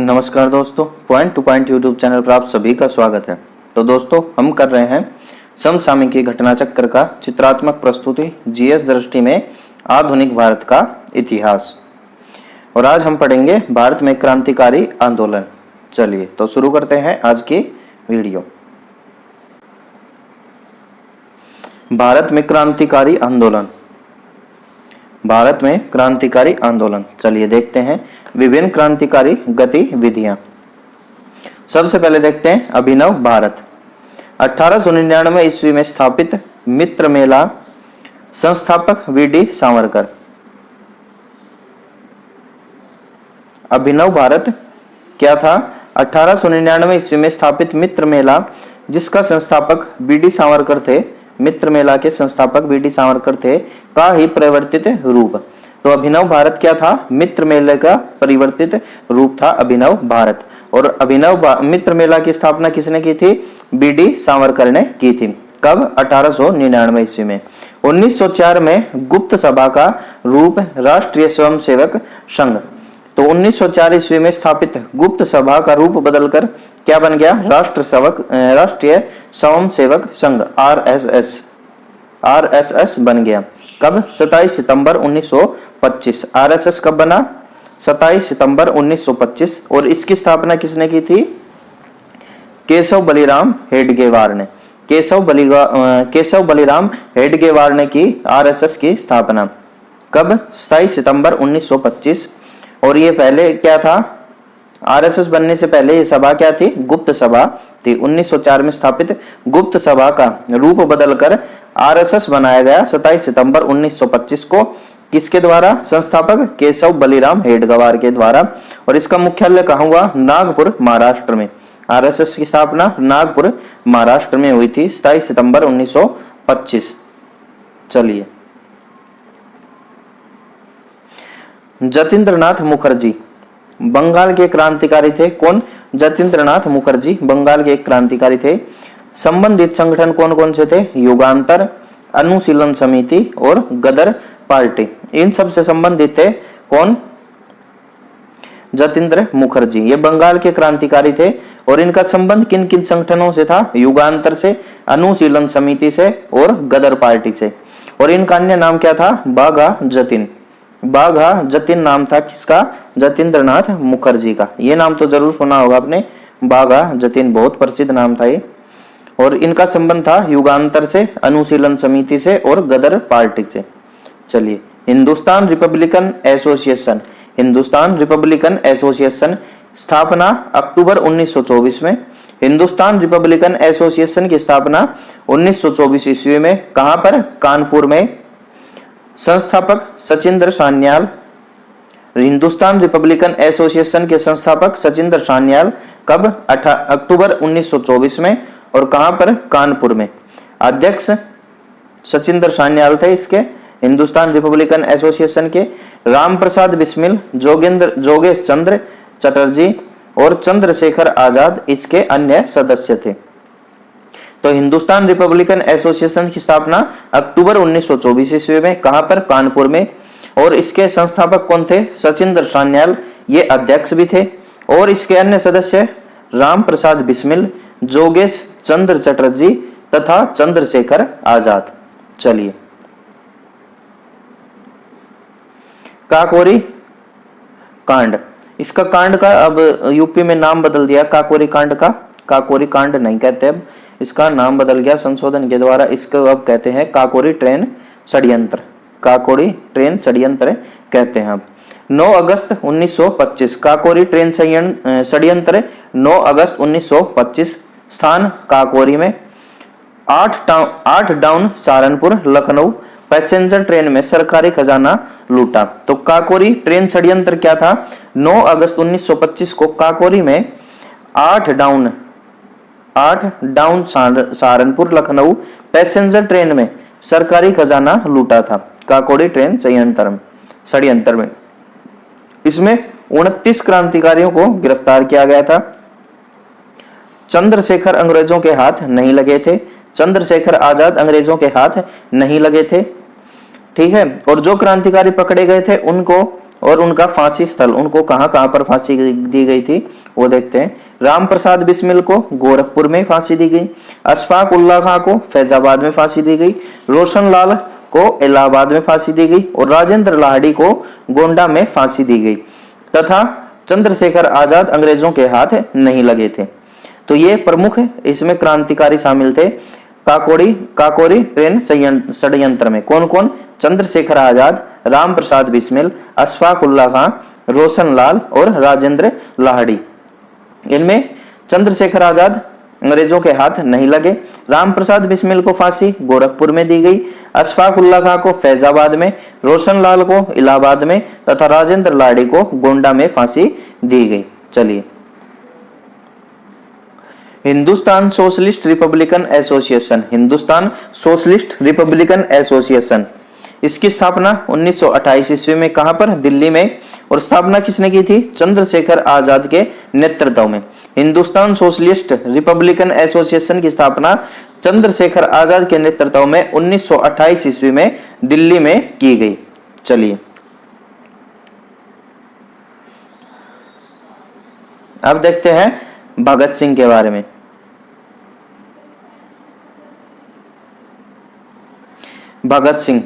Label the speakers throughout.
Speaker 1: नमस्कार दोस्तों, point two point YouTube channel पर आप सभी का स्वागत है। तो दोस्तों, हम कर रहे हैं समसामयिकी घटना चक्र का चित्रात्मक प्रस्तुति जीएस दृष्टि में आधुनिक भारत का इतिहास। और आज हम पढ़ेंगे भारत में क्रांतिकारी आंदोलन। चलिए तो शुरू करते हैं आज की वीडियो। भारत में क्रांतिकारी आंदोलन। भारत में क्रांतिकारी आंदोलन, चलिए देखते हैं विभिन्न क्रांतिकारी गतिविधियां। सबसे पहले देखते हैं अभिनव भारत। 1899 ईस्वी में स्थापित मित्र मेला, संस्थापक वीडी सावरकर। अभिनव भारत क्या था? 1899 ईस्वी में स्थापित मित्र मेला, जिसका संस्थापक वीडी सावरकर थे, मित्र मेला के संस्थापक वीडी सावरकर थे, का ही परिवर्तित रूप। तो अभिनव भारत क्या था? मित्र मेले का परिवर्तित रूप था अभिनव भारत। और अभिनव मित्र मेला की स्थापना किसने की थी? वीडी सावरकर ने की थी। कब? 1899 ईस्वी में। 1904 में गुप्त सभा का रूप राष्ट्रीय स्वयंसेवक संघ। तो 1904 ईस्वी में स्थापित गुप्त सभा का रूप बदलकर क्या बन गया? राष्ट्रीय स्वयंसेवक संघ आरएसएस बन गया। कब? 27 सितंबर 1925। आरएसएस कब बना? 27 सितंबर 1925। और इसकी स्थापना किसने की थी? केशव बलिराम हेडगेवार ने। केशव बलिराम हेडगेवार ने की आरएसएस की स्थापना। कब? 27 सितंबर 1925। और ये पहले क्या था? आरएसएस बनने से पहले ये सभा क्या थी? गुप्त सभा थी। 1904 में स्थापित गुप्त सभा का रूप बदलकर आरएसएस बनाया गया 27 सितंबर 1925 को। किसके द्वारा? संस्थापक केशव बलिराम हेडगेवार के द्वारा। और इसका मुख्यालय कहाँ हुआ? नागपुर, महाराष्ट्र में। आरएसएस की स्थापना नागपुर, महाराष्ट्र में हुई थी 27 सितंबर 1925। चलिए, जतींद्रनाथ मुखर्जी बंगाल के क्रांतिकारी थे। कौन? जतींद्रनाथ मुखर्जी बंगाल के एक क्रांतिकारी थे। संबंधित संगठन कौन कौन से थे? युगांतर, अनुशीलन समिति और गदर पार्टी। इन सब से संबंधित थे कौन? जतींद्र मुखर्जी। ये बंगाल के क्रांतिकारी थे और इनका संबंध किन किन संगठनों से था? युगांतर से, अनुशीलन समिति से और गदर पार्टी से। और इनका अन्य नाम क्या था? बाघा जतीन नाम था किसका? जतींद्रनाथ मुखर्जी का। ये नाम तो जरूर सुना होगा आपने, बाघा जतीन, बहुत प्रसिद्ध नाम था ये। और इनका संबंध था युगांतर से, अनुशीलन समिति से और गदर पार्टी से। चलिए, हिंदुस्तान रिपब्लिकन एसोसिएशन स्थापना अक्टूबर 1924 में। हिंदुस्तान रिपब्लिकन एसोसिएशन की स्थापना 1924 ईस्वी में। कहां पर? कानपुर में। संस्थापक सचिंद्र सान्याल। हिंदुस्तान रिपब्लिकन एसोसिएशन के संस्थापक सचिंद्र सान्याल। कब? अक्टूबर 1924 में। और कहां पर? कानपुर में। अध्यक्ष सचिंद्र सान्याल थे इसके, हिंदुस्तान रिपब्लिकन एसोसिएशन के। राम प्रसाद बिस्मिल, जोगेश चंद्र चटर्जी और चंद्रशेखर आजाद इसके अन्य सदस्य थे। तो हिंदुस्तान रिपब्लिकन एसोसिएशन की स्थापना अक्टूबर 1924 ईस्वी में। कहां पर? कानपुर में। और इसके संस्थापक कौन थे? सचिंद्र सान्याल, ये अध्यक्ष भी थे। और इसके अन्य सदस्य राम प्रसाद बिस्मिल, जोगेश चंद्र चटर्जी तथा चंद्रशेखर आजाद। चलिए, काकोरी कांड। इसका कांड का अब यूपी में नाम बदल दिया काकोरी कांड का। काकोरी कांड नहीं कहते, अब इसका नाम बदल गया संशोधन के द्वारा। इसको अब कहते हैं काकोरी ट्रेन षड्यंत्र। काकोरी ट्रेन षड्यंत्र कहते हैं अब। 9 अगस्त 1925 काकोरी ट्रेन षड्यंत्र 9 अगस्त 1925। स्थान काकोरी में। 8 down Saharanpur Lucknow passenger train में सरकारी खजाना लूटा। तो काकोरी ट्रेन षड्यंत्र क्या था? 9 अगस्त 1925 को काकोरी में 8 down Saharanpur Lucknow passenger train में सरकारी खजाना लूटा था काकोरी ट्रेन षड्यंत्र में। इसमें 29 क्रांतिकारियों को गिरफ्तार किया गया था। चंद्रशेखर अंग्रेजों के हाथ नहीं लगे थे। चंद्रशेखर आजाद अंग्रेजों के हाथ नहीं लगे थे। ठीक है। और जो क्रांतिकारी पकड़े गए थे उनको और उनका फांसी स्थल, उनको कहां कहां पर फांसी दी गई थी वो देखते हैं। राम प्रसाद बिस्मिल को गोरखपुर में फांसी दी गई, अशफाक उल्लाह खां को फैजाबाद में फांसी दी गई, रोशन लाल को इलाहाबाद में फांसी दी गई और राजेंद्र लाहिड़ी को गोंडा में फांसी दी गई तथा चंद्रशेखर आजाद अंग्रेजों के हाथ नहीं लगे थे। तो ये प्रमुख इसमें क्रांतिकारी शामिल थे काकोरी ट्रेन षड्यंत्र में। कौन कौन? चंद्रशेखर आजाद, राम प्रसाद बिस्मिल, अशफाक उल्लाह खां, रोशन लाल और राजेंद्र लाहिड़ी। इनमें चंद्रशेखर आजाद अंग्रेजों के हाथ नहीं लगे। राम प्रसाद बिस्मिल को फांसी गोरखपुर में दी गई, अशफाक उल्लाह खां को फैजाबाद में, रोशन लाल को इलाहाबाद में तथा राजेंद्र लाहिड़ी को गोंडा में फांसी दी गई। चलिए, Hindustan socialist Republican association, Hindustan socialist Republican association, इसकी स्थापना 1928 ईस्वी में कहां पर? दिल्ली में। और स्थापना किसने की थी? चंद्रशेखर आजाद के नेतृत्व में। हिंदुस्तान सोशलिस्ट रिपब्लिकन एसोसिएशन की स्थापना चंद्रशेखर आजाद के नेतृत्व में 1928 ईस्वी में दिल्ली में की गई। चलिए, अब देखते हैं भगत सिंह के बारे में। भगत सिंह,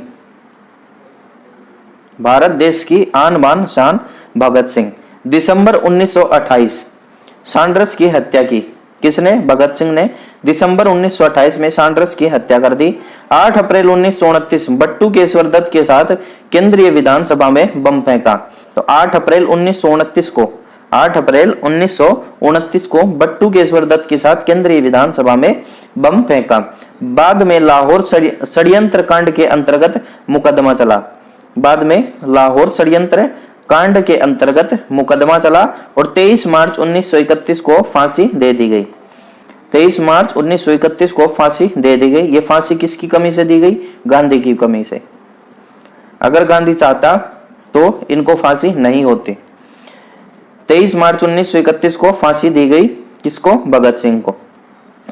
Speaker 1: भारत देश की आन बान शान भगत सिंह। दिसंबर 1928 सैंडर्स की हत्या की। किसने? भगत सिंह ने दिसंबर 1928 में सैंडर्स की हत्या कर दी। 8 अप्रैल 1929 बट्टू केशवर दत्त के साथ केंद्रीय विधानसभा में बम फेंका। तो 8 अप्रैल 1929 को बट्टू केशवर दत्त के साथ केंद्रीय विधानसभा में बम फेंका। बाद में लाहौर षड्यंत्र कांड के अंतर्गत मुकदमा चला। बाद में लाहौर षड्यंत्र कांड के अंतर्गत मुकदमा चला और 23 मार्च 1931 को फांसी दे दी गई। 23 मार्च 1931 को फांसी दे दी गई। ये फांसी किसकी कमी से दी गई? गांधी की कमी से। अगर गांधी चाहता तो इनको फांसी नहीं होती। 23 मार्च 1931 को फांसी दी गई। किसको? भगत सिंह को।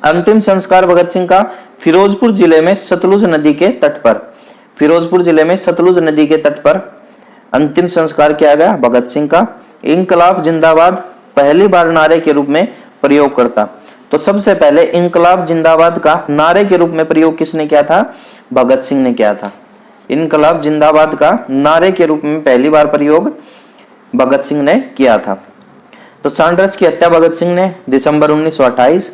Speaker 1: अंतिम संस्कार भगत सिंह का फिरोजपुर जिले में सतलुज नदी के तट पर, फिरोजपुर जिले में सतलुज नदी के तट पर अंतिम संस्कार किया गया भगत सिंह का। इंकलाब जिंदाबाद पहली बार नारे के रूप में प्रयोग करता। तो सबसे पहले इंकलाब जिंदाबाद का नारे के रूप में प्रयोग किसने किया था? भगत सिंह ने किया था। इंकलाब जिंदाबाद का नारे के रूप में पहली बार प्रयोग भगत सिंह ने किया था। तो सैंडर्स की हत्या भगत सिंह ने दिसंबर 1928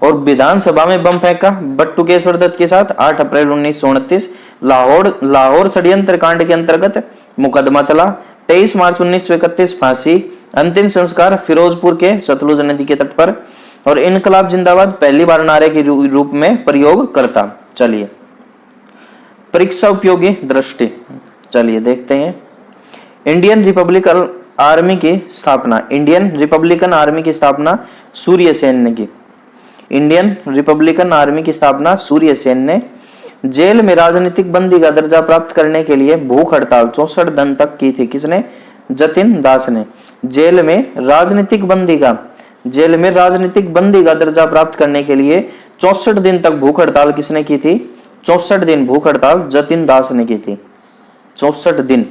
Speaker 1: और विधानसभा में बम फेंका बट्टू केशवर दत्त के साथ 8 अप्रैल 1929। लाहौर षड्यंत्र कांड के अंतर्गत मुकदमा चला। 23 मार्च 1931 फांसी। अंतिम संस्कार फिरोजपुर के सतलुज नदी के तट पर। और इनकलाब जिंदाबाद पहली बार नारे के रूप में प्रयोग करता। चलिए, परीक्षा उपयोगी दृष्टि, चलिए देखते हैं। इंडियन रिपब्लिकन आर्मी की स्थापना, इंडियन रिपब्लिकन आर्मी की स्थापना सूर्य सेन ने की। इंडियन रिपब्लिकन आर्मी की स्थापना सूर्य सेन ने। जेल में राजनीतिक बंदी का दर्जा प्राप्त करने के लिए भूख हड़ताल 64 दिन तक की थी। किसने? जतिन दास ने। जेल में राजनीतिक बंदी का दर्जा प्राप्त करने के लिए 64 दिन तक भूख हड़ताल किसने की थी? 64 दिन भूख हड़ताल जतिन दास ने की थी। 64 दिन।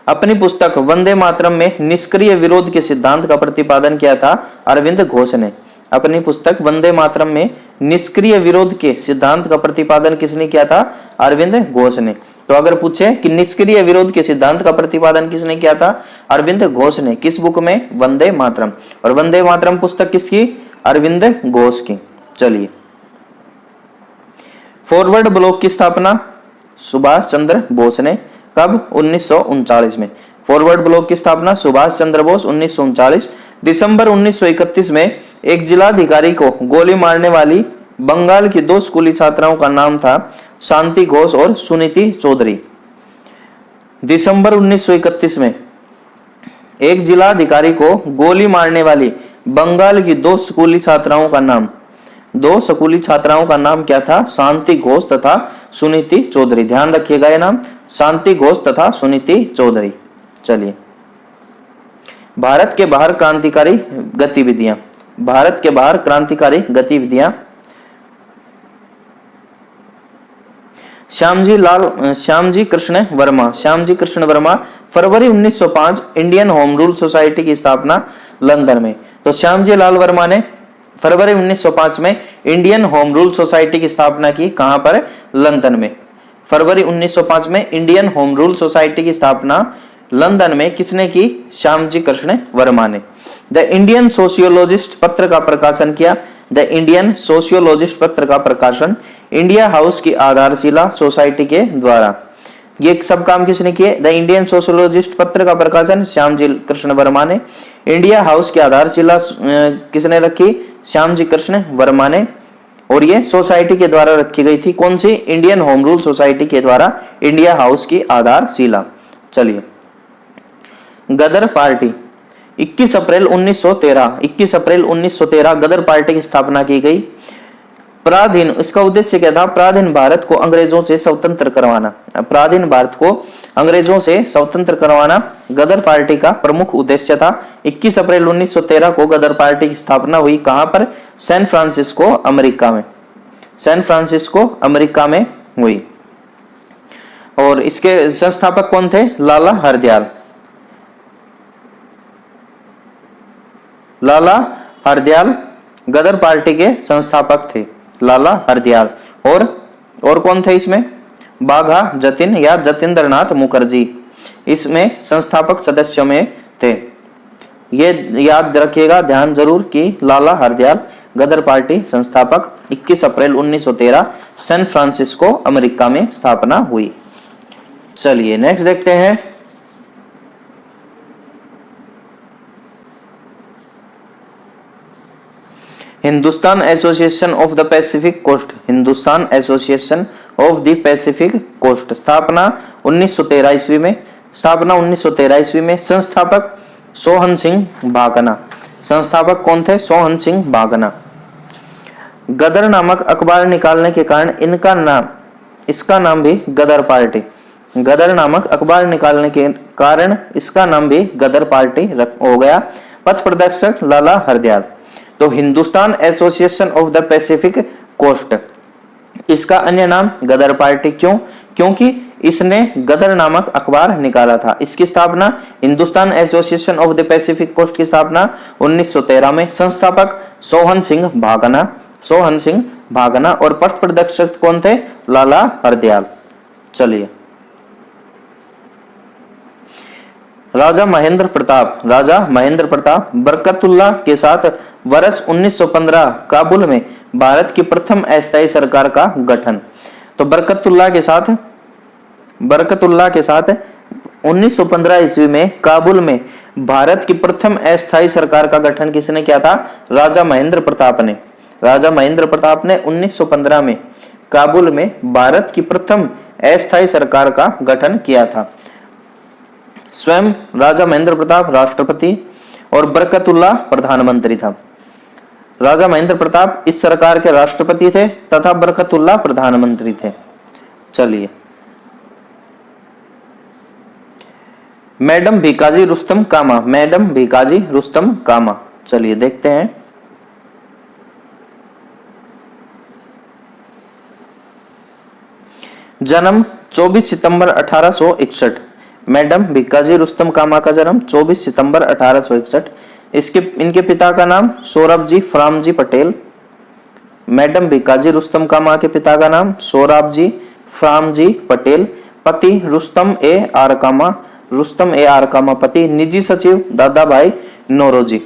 Speaker 1: अपनी पुस्तक वंदे मातरम में निष्क्रिय विरोध के सिद्धांत का प्रतिपादन किया था अरविंद घोष ने। अपनी पुस्तक वंदे मातरम में निष्क्रिय विरोध के सिद्धांत का प्रतिपादन किसने किया था? अरविंद घोष ने। तो अगर पूछे कि निष्क्रिय विरोध के सिद्धांत का प्रतिपादन किसने किया था? अरविंद घोष ने। किस बुक में? वंदे मातरम। और वंदे मातरम पुस्तक किसकी? अरविंद घोष की। चलिए, फॉरवर्ड ब्लॉक की स्थापना सुभाष चंद्र बोस ने। कब? 1939 में। फॉरवर्ड ब्लॉक की स्थापना सुभाष चंद्र बोस 1939। दिसंबर 1931 में एक जिलाधिकारी को गोली मारने वाली बंगाल की 2 स्कूली छात्राओं का नाम था शांति घोष और सुनीति चौधरी। दिसंबर 1931 में एक जिलाधिकारी को गोली मारने वाली बंगाल की 2 स्कूली छात्राओं का नाम क्या था? शांति घोष तथा सुनीति चौधरी। ध्यान रखिएगा ये नाम, शांति घोष तथा सुनीति चौधरी। चलिए, भारत के बाहर क्रांतिकारी गतिविधियां, भारत के बाहर क्रांतिकारी गतिविधियां। श्यामजी कृष्ण वर्मा फरवरी 1905 इंडियन होम रूल सोसाइटी की स्थापना लंदन में। तो श्यामजी लाल वर्मा ने फरवरी 1905 में इंडियन होम रूल सोसाइटी की स्थापना की, कहां पर? लंदन में। फरवरी 1905 में इंडियन होम रूल सोसाइटी की स्थापना लंदन में किसने की? श्यामजी कृष्ण वर्मा ने। द इंडियन सोशियोलॉजिस्ट पत्र का प्रकाशन किया। द इंडियन सोशियोलॉजिस्ट पत्र का प्रकाशन इंडिया हाउस की आधारशिला सोसाइटी के द्वारा। ये सब काम किसने किए? द इंडियन सोशियोलॉजिस्ट पत्र का प्रकाशन श्यामजी कृष्ण वर्मा ने। इंडिया हाउस की आधारशिला किसने रखी? श्यामजी कृष्ण वर्मा ने। और ये सोसाइटी के द्वारा रखी गई थी, कौन सी? इंडियन होम रूल सोसाइटी के द्वारा इंडिया हाउस की आधारशिला। चलिए, गदर पार्टी 21 अप्रैल 1913 गदर पार्टी की स्थापना की गई। पराधीन, इसका उद्देश्य क्या था? पराधीन भारत को अंग्रेजों से स्वतंत्र करवाना। पराधीन भारत को अंग्रेजों से स्वतंत्र करवाना गदर पार्टी का प्रमुख उद्देश्य था। 21 अप्रैल 1913 को गदर पार्टी की स्थापना हुई, कहां पर? सैन फ्रांसिस्को, अमेरिका में। सैन फ्रांसिस्को, अमेरिका में हुई। और इसके संस्थापक कौन थे? लाला हरदयाल। लाला हरदयाल गदर पार्टी के संस्थापक थे, लाला हरदयाल। और कौन थे इसमें? बाघा जतिन या जतिंद्रनाथ मुखर्जी इसमें संस्थापक सदस्यों में थे। ये याद रखिएगा, ध्यान जरूर कि लाला हरदयाल गदर पार्टी संस्थापक, 21 अप्रैल 1913 सैन फ्रांसिस्को, अमेरिका में स्थापना हुई। चलिए नेक्स्ट देखते हैं। Hindustan association of the Pacific coast. Hindustan association of the Pacific coast स्थापना 1913 ईस्वी में। स्थापना 1913 ईस्वी में। संस्थापक सोहन सिंह भागना। संस्थापक कौन थे? सोहन सिंह भागना। गदर नामक अखबार निकालने के कारण इसका नाम भी गदर पार्टी। गदर नामक अखबार निकालने के कारण इसका नाम भी गदर पार्टी हो गया। पथ प्रदर्शक लाला हरदयाल। तो Hindustan association of the Pacific coast, इसका अन्य नाम गदर पार्टी। क्यों? क्योंकि इसने गदर नामक अखबार निकाला था। इसकी स्थापना Hindustan association of the Pacific coast की स्थापना 1913 में। संस्थापक सोहन सिंह भागना। सोहन सिंह भागना। और पथ प्रदर्शक कौन थे? लाला हरदयाल। चलिए, राजा महेंद्र प्रताप। राजा महेंद्र प्रताप बरकतुल्लाह के साथ वर्ष 1915 काबुल में भारत की प्रथम अस्थायी सरकार का गठन। तो बरकतुल्लाह के साथ 1915 ईस्वी में काबुल में भारत की प्रथम अस्थायी सरकार का गठन किसने किया था? राजा महेंद्र प्रताप ने। राजा महेंद्र प्रताप ने 1915 में काबुल में भारत की प्रथम अस्थायी सरकार का गठन किया था। स्वयं राजा महेंद्र प्रताप राष्ट्रपति और बरकतुल्लाह प्रधानमंत्री था। राजा महेंद्र प्रताप इस सरकार के राष्ट्रपति थे तथा बरकतुल्लाह प्रधानमंत्री थे। चलिए, मैडम भीकाजी रुस्तम कामा। मैडम भीकाजी रुस्तम कामा। चलिए देखते हैं। जन्म 24 सितंबर 1861। मैडम भीकाजी रुस्तम कामा का जन्म 24 सितंबर 1861। इनके पिता का नाम सोराबजी फ्रामजी पटेल। मैडम भीकाजी रुस्तम कामा के पिता का नाम सोराबजी फ्रामजी पटेल। पति Rustam A R Cama. Rustam A R Cama पति। निजी सचिव दादा भाई नौरोजी।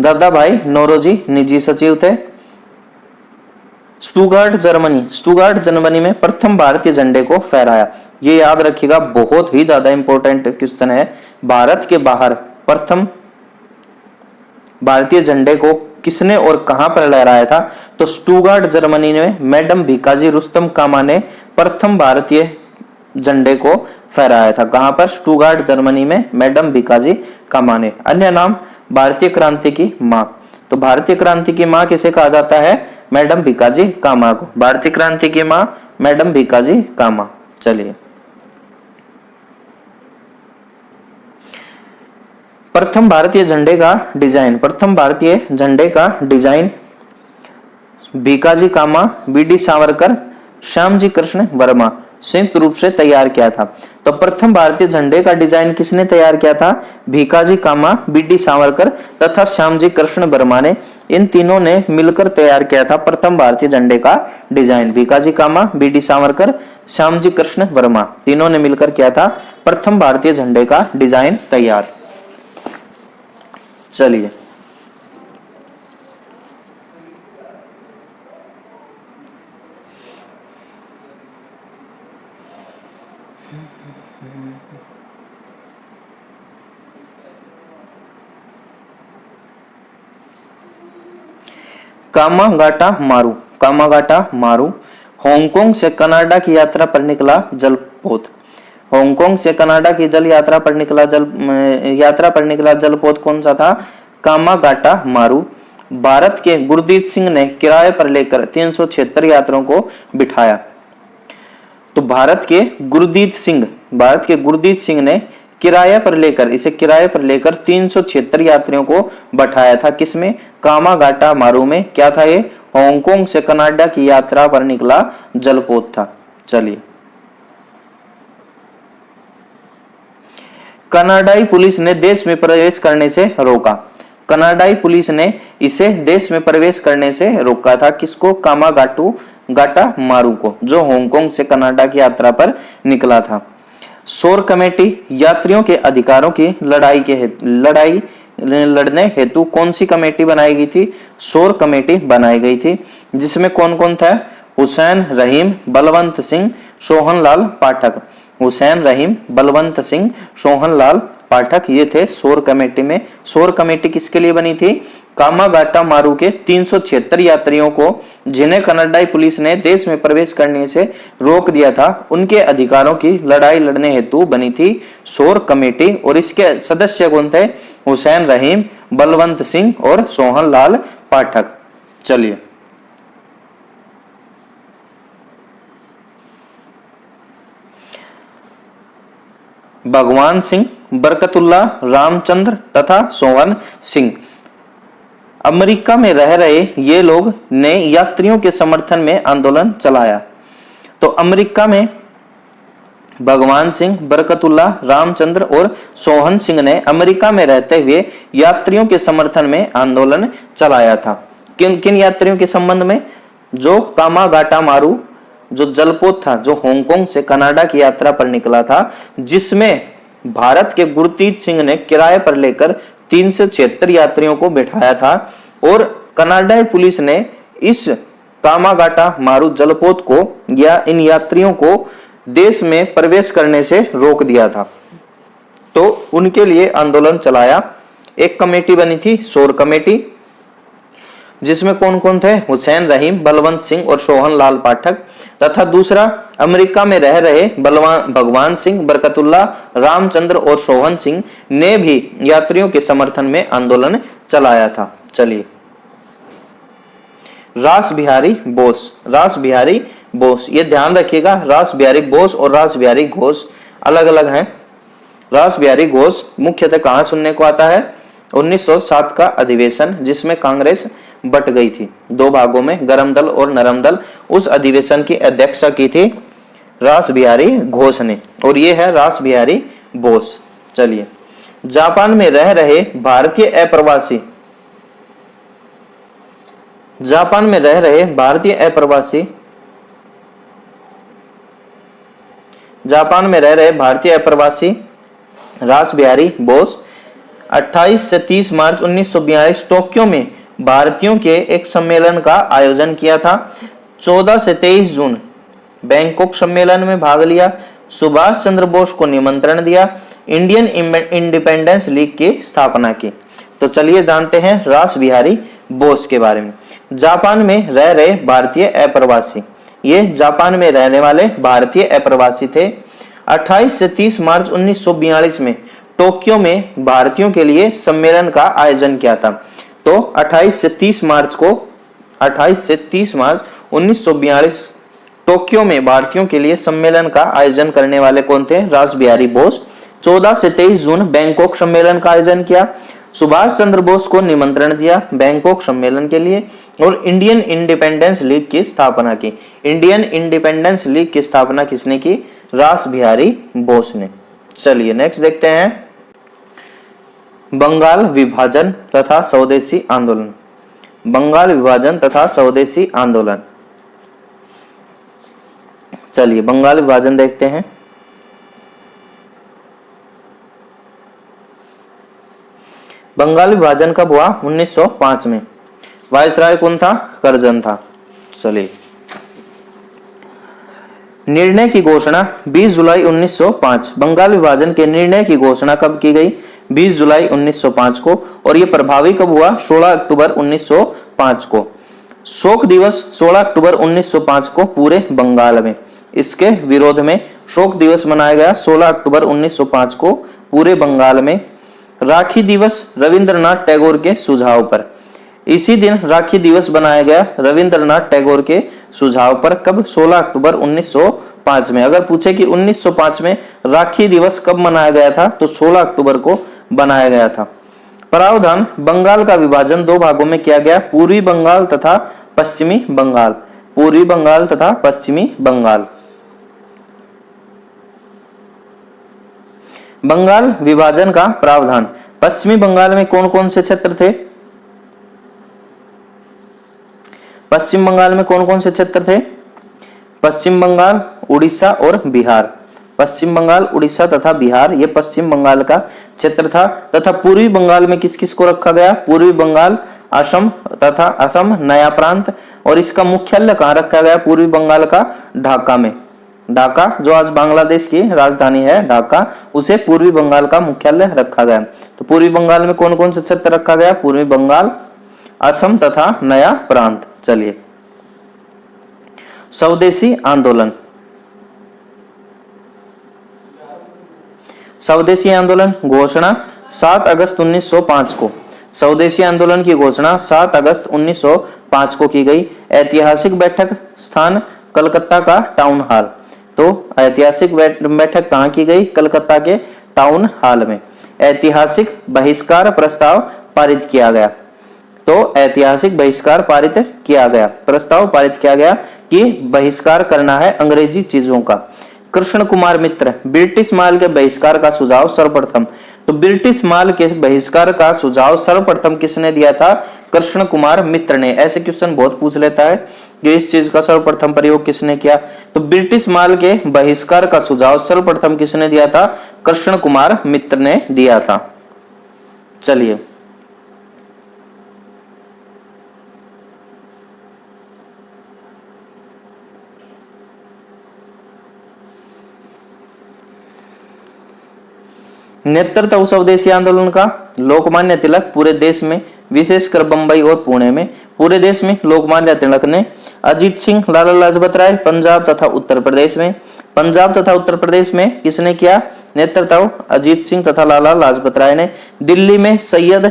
Speaker 1: दादा भाई नौरोजी निजी सचिव थे। स्टुगार्ट जर्मनी में प्रथम भारतीय झंडे को फहराया। ये याद रखिएगा, बहुत ही ज्यादा इंपॉर्टेंट क्वेश्चन है। भारत के बाहर प्रथम भारतीय झंडे को किसने और कहां पर लहराया था? तो स्टुगार्ट जर्मनी में मैडम भीकाजी रुस्तम कामा ने प्रथम भारतीय झंडे को फहराया था। कहां पर? स्टुगार्ट जर्मनी में मैडम भीकाजी कामा ने। अन्य नाम भारतीय क्रांति की मां। तो भारतीय क्रांति की मां किसे कहा जाता है? मैडम भीकाजी कामा को। भारतीय क्रांति की मां मैडम भीकाजी कामा। चलिए, प्रथम भारतीय झंडे का डिजाइन। प्रथम भारतीय झंडे का डिजाइन भीकाजी कामा, बीडी सावरकर, श्यामजी कृष्ण वर्मा। संयुक्त रूप से तैयार किया था। तो प्रथम भारतीय झंडे का डिजाइन किसने तैयार किया था? भीकाजी कामा, बीडी सावरकर तथा श्यामजी कृष्ण वर्मा ने, इन तीनों ने मिलकर तैयार किया था प्रथम भारतीय झंडे का डिजाइन। भीकाजी कामा, बीडी सावरकर, श्यामजी कृष्ण वर्मा, तीनों ने मिलकर किया था प्रथम भारतीय झंडे का डिजाइन तैयार। चलिए कामागाटा मारू। कामागाटा मारू हांगकांग से कनाडा की यात्रा पर निकला जलपोत। हांगकांग से कनाडा की यात्रा पर निकला जलपोत कौन सा था? कामागाटा मारू। भारत के गुरदीप सिंह ने किराए पर लेकर 376 यात्रियों को बिठाया। तो भारत के गुरदीप सिंह ने किराए पर लेकर 376 यात्रियों को बैठाया था। किसमें? कामागाटा मारू में। क्या था ये? हांगकांग से कनाडा की यात्रा पर निकला जलपोत था। चलिए, कनाडाई पुलिस ने देश में प्रवेश करने से रोका। कनाडाई पुलिस ने इसे देश में प्रवेश करने से रोका था। किसको? कामागाटा मारू को, जो हांगकांग से कनाडा की यात्रा पर निकला था। शोर कमेटी यात्रियों के अधिकारों की लड़ाई लड़ने हेतु कौन सी कमेटी बनाई गई थी? शोर कमेटी बनाई गई थी, जिसमें कौन कौन था? हुसैन रहीम, बलवंत सिंह, सोहनलाल पाठक। हुसैन रहीम, बलवंत सिंह, सोहनलाल पाठक, ये थे शोर कमेटी में। शोर कमेटी किसके लिए बनी थी? कामागाटा मारू के 376 यात्रियों को, जिन्हें कनाडाई पुलिस ने देश में प्रवेश करने से रोक दिया था, उनके अधिकारों की लड़ाई लड़ने हेतु बनी थी शोर कमेटी। और इसके सदस्य कौन थे? हुसैन रहीम, बलवंत सिंह और सोहनलाल पाठक। चलिए, भगवान सिंह, बरकतुल्ला, रामचंद्र तथा सोहन सिंह। अमेरिका में रह रहे ये लोग ने यात्रियों के समर्थन में आंदोलन चलाया। तो अमेरिका में भगवान सिंह, बरकतुल्ला, रामचंद्र और सोहन सिंह ने अमेरिका में रहते हुए यात्रियों के समर्थन में आंदोलन चलाया था। किन किन यात्रियों के संबंध में? जो कामागाटा मारू, जो जलपोत था, जो हांगकांग से कनाडा की यात्रा पर निकला था, जिसमें भारत के गुरदीप सिंह ने किराए पर लेकर 376 यात्रियों को बिठाया था, और कनाडाई पुलिस ने इस कामागाटा मारू जलपोत को या इन यात्रियों को देश में प्रवेश करने से रोक दिया था। तो उनके लिए आंदोलन चलाया। एक कमेटी बनी थी शोर कमेटी, जिसमें कौन कौन थे? हुसैन रहीम, बलवंत सिंह और सोहनलाल पाठक। तथा दूसरा, अमेरिका में रह रहे भगवान सिंह, बरकतुल्ला, रामचंद्र और सोहन सिंह ने भी यात्रियों के समर्थन में आंदोलन चलाया था। चलिए, रास बिहारी बोस। रास बिहारी बोस, ये ध्यान रखिएगा, रास बिहारी बोस और रास बिहारी घोष अलग अलग हैं। रास बिहारी घोष मुख्यतः कहां सुनने को आता है? 1907 का अधिवेशन, जिसमें कांग्रेस बट गई थी दो भागों में, गरम दल और नरम दल। उस अधिवेशन की अध्यक्षता की थी रास बिहारी घोष ने, और ये है रास बिहारी बोस। चलिए, जापान में रह रहे भारतीय अप्रवासी। जापान में रह रहे भारतीय अप्रवासी रास बिहारी बोस 28 से 30 मार्च 1942 टोक्यो में भारतीयों के एक सम्मेलन का आयोजन किया था। 14 से 23 जून बैंकॉक सम्मेलन में भाग लिया। सुभाष चंद्र बोस को निमंत्रण दिया। इंडियन इंडिपेंडेंस लीग की स्थापना की। तो चलिए जानते हैं रास बिहारी बोस के बारे में। जापान में रह रहे भारतीय अप्रवासी, ये जापान में रहने वाले भारतीय अप्रवासी थे। 28 से 30 मार्च 1942 में टोक्यो में भारतीयों के लिए सम्मेलन का आयोजन किया था। तो 28 से 30 मार्च 1942 टोक्यो में भारतीयों के लिए सम्मेलन का आयोजन करने वाले कौन थे? रास बिहारी बोस। 14 से 23 जून बैंकॉक सम्मेलन का आयोजन किया। सुभाष चंद्र बोस को निमंत्रण दिया बैंकॉक सम्मेलन के लिए और इंडियन इंडिपेंडेंस लीग की स्थापना की। इंडियन इंडिपेंडेंस लीग की स्थापना किसने की? रास बिहारी बोस ने। चलिए नेक्स्ट देखते हैं, बंगाल विभाजन तथा स्वदेशी आंदोलन। बंगाल विभाजन तथा स्वदेशी आंदोलन। चलिए बंगाल विभाजन देखते हैं। बंगाल विभाजन कब हुआ? 1905 में। वायसराय कौन था? करजन था। चलिए निर्णय की घोषणा 20 जुलाई 1905। बंगाल विभाजन के निर्णय की घोषणा कब की गई? 20 जुलाई 1905 को। और यह प्रभावी कब हुआ? 16 अक्टूबर 1905 को। शोक दिवस 16 अक्टूबर 1905 को पूरे बंगाल में। इसके विरोध में शोक दिवस मनाया गया 16 अक्टूबर 1905 को पूरे बंगाल में। राखी दिवस रविंद्रनाथ टैगोर के सुझाव पर। इसी दिन राखी दिवस बनाया गया रविंद्रनाथ टैगोर के सुझाव पर। कब? 16 अक्टूबर 1905 में। अगर पूछे कि 1905 में राखी दिवस कब मनाया गया था तो 16 अक्टूबर को बनाया गया था। प्रावधान, बंगाल का विभाजन दो भागों में किया गया, पूर्वी बंगाल तथा पश्चिमी बंगाल। पूर्वी बंगाल तथा पश्चिमी बंगाल। बंगाल विभाजन का प्रावधान, पश्चिमी बंगाल में कौन कौन से क्षेत्र थे? पश्चिम बंगाल में कौन कौन से क्षेत्र थे? पश्चिम बंगाल, उड़ीसा और बिहार। पश्चिम बंगाल, उड़ीसा तथा बिहार ये पश्चिम बंगाल का क्षेत्र था। तथा पूर्वी बंगाल में किस किस को रखा गया? पूर्वी बंगाल, असम तथा असम नया प्रांत। और इसका मुख्यालय कहाँ रखा गया? पूर्वी बंगाल का ढाका में। ढाका जो आज बांग्लादेश की राजधानी है ढाका, उसे पूर्वी बंगाल का मुख्यालय रखा गया। तो पूर्वी बंगाल में कौन कौन से क्षेत्र रखा गया? पूर्वी बंगाल, असम तथा नया प्रांत। चलिए स्वदेशी आंदोलन। स्वदेशी आंदोलन घोषणा 7 अगस्त 1905 को। स्वदेशी आंदोलन की घोषणा 7 अगस्त 1905 को की गई। ऐतिहासिक बैठक स्थान कलकत्ता का टाउन हॉल। तो ऐतिहासिक बैठक कहाँ की गई? कलकत्ता के टाउन हॉल में। ऐतिहासिक बहिष्कार प्रस्ताव पारित किया गया। तो ऐतिहासिक बहिष्कार पारित किया गया, प्रस्ताव पारित किया गया कि बहिष्कार करना है अंग्रेजी चीजों का। कृष्ण कुमार मित्र, ब्रिटिश माल के बहिष्कार का सुझाव सर्वप्रथम। तो ब्रिटिश माल के बहिष्कार का सुझाव सर्वप्रथम किसने दिया था? कृष्ण कुमार मित्र ने। ऐसे क्वेश्चन बहुत पूछ लेता है कि इस चीज का सर्वप्रथम प्रयोग किसने किया? तो ब्रिटिश माल के बहिष्कार का सुझाव सर्वप्रथम किसने दिया था? कृष्ण कुमार मित्र ने दिया था। चलिए नेतृत्व स्वदेशी आंदोलन का लोकमान्य तिलक पूरे देश में, विशेषकर बंबई और पुणे में। पूरे देश में लोकमान्य तिलक ने। अजीत सिंह, लाला लाजपत राय पंजाब तथा उत्तर प्रदेश में। पंजाब तथा उत्तर प्रदेश में किसने किया नेतृत्व? अजीत सिंह तथा लाला लाजपत राय ने। दिल्ली में सैयद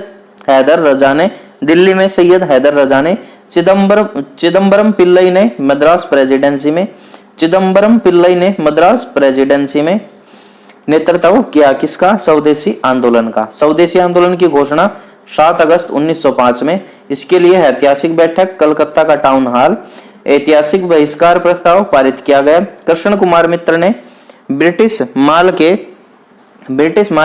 Speaker 1: हैदर रजा ने। दिल्ली में सैयद हैदर रजा ने। चिदम्बरम पिल्लई ने मद्रास प्रेसिडेंसी में। चिदम्बरम पिल्लई ने मद्रास प्रेसिडेंसी में नेतृत्व किया किसका? स्वदेशी आंदोलन का। स्वदेशी आंदोलन की घोषणा 7 अगस्त 1905 में। इसके लिए ऐतिहासिक बैठक कलकत्ता का टाउन हॉल। ऐतिहासिक बहिष्कार प्रस्ताव पारित किया गया। कृष्ण कुमार मित्र ने ब्रिटिश माल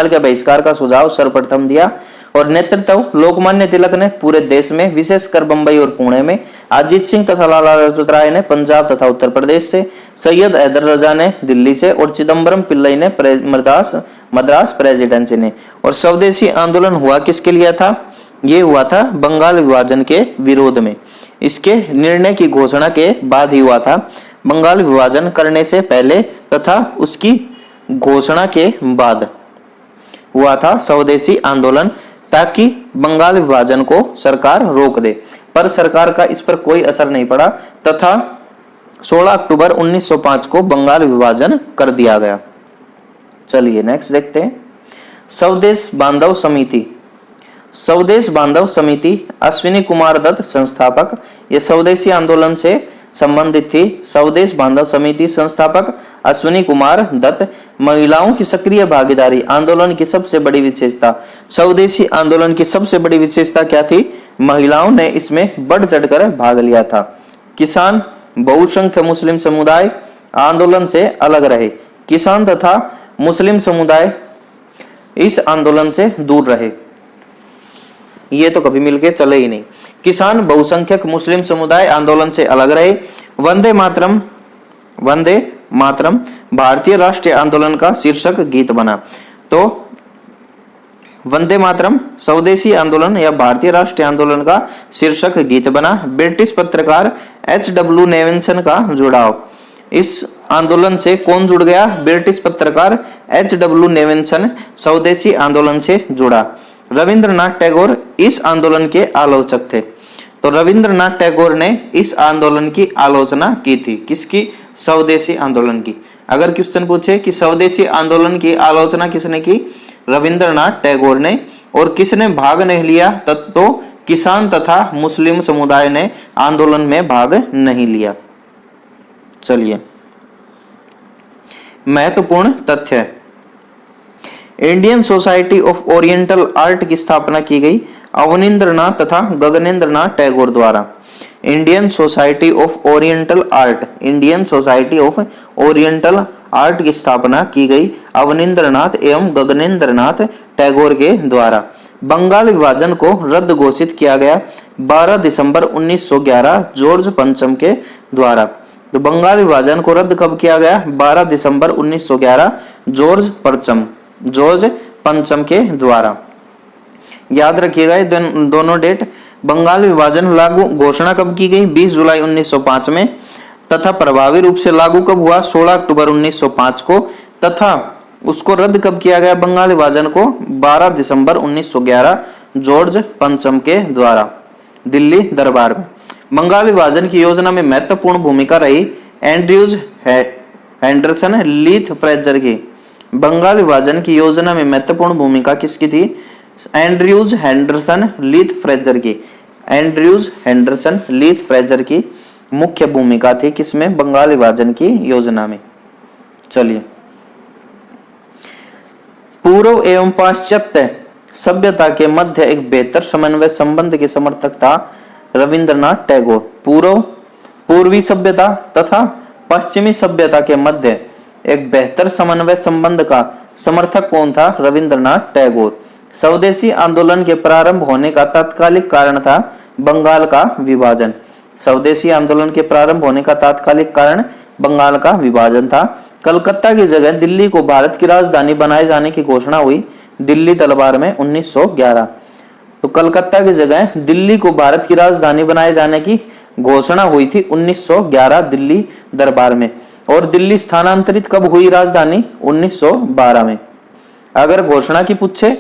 Speaker 1: के बहिष्कार का सुझाव सर्वप्रथम दिया। और नेतृत्व लोकमान्य तिलक ने पूरे देश में, विशेषकर बंबई और पुणे में। अजीत सिंह तथा लाला लाजपत राय ने पंजाब तथा उत्तर प्रदेश से। सैयद हैदर रजा ने दिल्ली से। और चिदम्बरम पिल्लई ने मद्रास प्रेसिडेंसी ने। और स्वदेशी आंदोलन हुआ किसके लिए था? ये हुआ था बंगाल विभाजन के विरोध में। इसके निर्णय की घोषणा के बाद ही हुआ था। बंगाल विभाजन करने से पहले तथा उसकी घोषणा के बाद हुआ था स्वदेशी आंदोलन, ताकि बंगाल विभाजन को सरकार रोक दे। पर सरकार का इस पर कोई असर नहीं पड़ा तथा 16 अक्टूबर 1905 को बंगाल विभाजन कर दिया गया। चलिए नेक्स्ट देखते हैं, स्वदेश बांधव समिति। स्वदेश बांधव समिति अश्विनी कुमार दत्त संस्थापक। ये स्वदेशी आंदोलन से संबंधित थी। स्वदेश बांधव समिति संस्थापक अश्विनी कुमार दत्त। महिलाओं की सक्रिय भागीदारी आंदोलन की सबसे बड़ी विशेषता। स्वदेशी आंदोलन की सबसे बड़ी विशेषता क्या थी? महिलाओं ने इसमें बढ़ चढ़कर भाग लिया था। किसान, बहुसंख्य मुस्लिम समुदाय आंदोलन से अलग रहे। किसान तथा मुस्लिम समुदाय इस आंदोलन से दूर रहे, ये तो कभी मिलके चले ही नहीं। किसान, बहुसंख्यक मुस्लिम समुदाय आंदोलन से अलग रहे। वंदे मातरम, वंदे मातरम भारतीय राष्ट्रीय आंदोलन का शीर्षक गीत बना। तो वंदे मातरम स्वदेशी आंदोलन या भारतीय राष्ट्रीय आंदोलन का शीर्षक गीत बना। ब्रिटिश पत्रकार H.W. नेविल्सन का जुड़ाव। इस आंदोलन से कौन जुड़ गया? ब्रिटिश पत्रकार H.W. नेविल्सन स्वदेशी आंदोलन से जुड़ा। रविंद्रनाथ टैगोर इस आंदोलन के आलोचक थे। तो रविंद्रनाथ टैगोर ने इस आंदोलन की आलोचना की थी। किसकी? स्वदेशी आंदोलन की। अगर क्वेश्चन पूछे कि स्वदेशी आंदोलन की आलोचना किसने की? रविंद्रनाथ टैगोर ने। और किसने भाग नहीं लिया? तो किसान तथा मुस्लिम समुदाय ने आंदोलन में भाग नहीं लिया। चलिए, महत्वपूर्ण तथ्य। Indian society of oriental art की स्थापना की गई अवनींद्रनाथ तथा गगनेंद्रनाथ टैगोर द्वारा। Indian society of oriental art, Indian society of oriental art की स्थापना की गई अवनींद्रनाथ एवं गगनेंद्रनाथ टैगोर के द्वारा। बंगाल विभाजन को रद्द घोषित किया गया 12 दिसंबर 1911 जॉर्ज पंचम के द्वारा। तो बंगाल विभाजन को रद्द कब किया गया? 12 दिसंबर 1911 जॉर्ज पंचम के द्वारा। याद रखिएगा ये दोनों डेट। बंगाल विभाजन लागू घोषणा कब की गई? 20 जुलाई 1905 में, तथा प्रभावी रूप से लागू कब हुआ? 16 अक्टूबर 1905 को, तथा उसको रद्द कब किया गया बंगाल विभाजन को? 12 दिसंबर 1911 जॉर्ज पंचम के द्वारा दिल्ली दरबार में। बंगाल विभाजन की योजना में महत्वपूर्ण भूमिका रही एंड्रयूज हेंडरसन लीथ फ्रेजर की। बंगाल विभाजन की योजना में महत्वपूर्ण भूमिका किसकी थी? एंड्रयूज हेंडरसन लीथ फ्रेजर की। एंड्रयूज हेंडरसन लीथ फ्रेजर की मुख्य भूमिका थी किसमें? बंगाल विभाजन की योजना में। चलिए, पूर्व एवं पाश्चात्य सभ्यता के मध्य एक बेहतर समन्वय संबंध के समर्थक था रविंद्रनाथ टैगोर। पूर्वी सभ्यता तथा पश्चिमी सभ्यता के मध्य एक बेहतर समन्वय संबंध का समर्थक कौन था? रविंद्रनाथ टैगोर। स्वदेशी आंदोलन के प्रारंभ होने का तात्कालिक कारण था बंगाल का विभाजन। स्वदेशी आंदोलन के प्रारंभ होने का तात्कालिक कारण बंगाल का विभाजन था। कलकत्ता की जगह दिल्ली को भारत की राजधानी बनाए जाने की घोषणा हुई दिल्ली दरबार में 1911। तो कलकत्ता की जगह दिल्ली को भारत की राजधानी बनाए जाने की घोषणा हुई थी 1911 दिल्ली दरबार में। और दिल्ली स्थानांतरित कब हुई राजधानी? 1912 में। अगर घोषणा की पूछे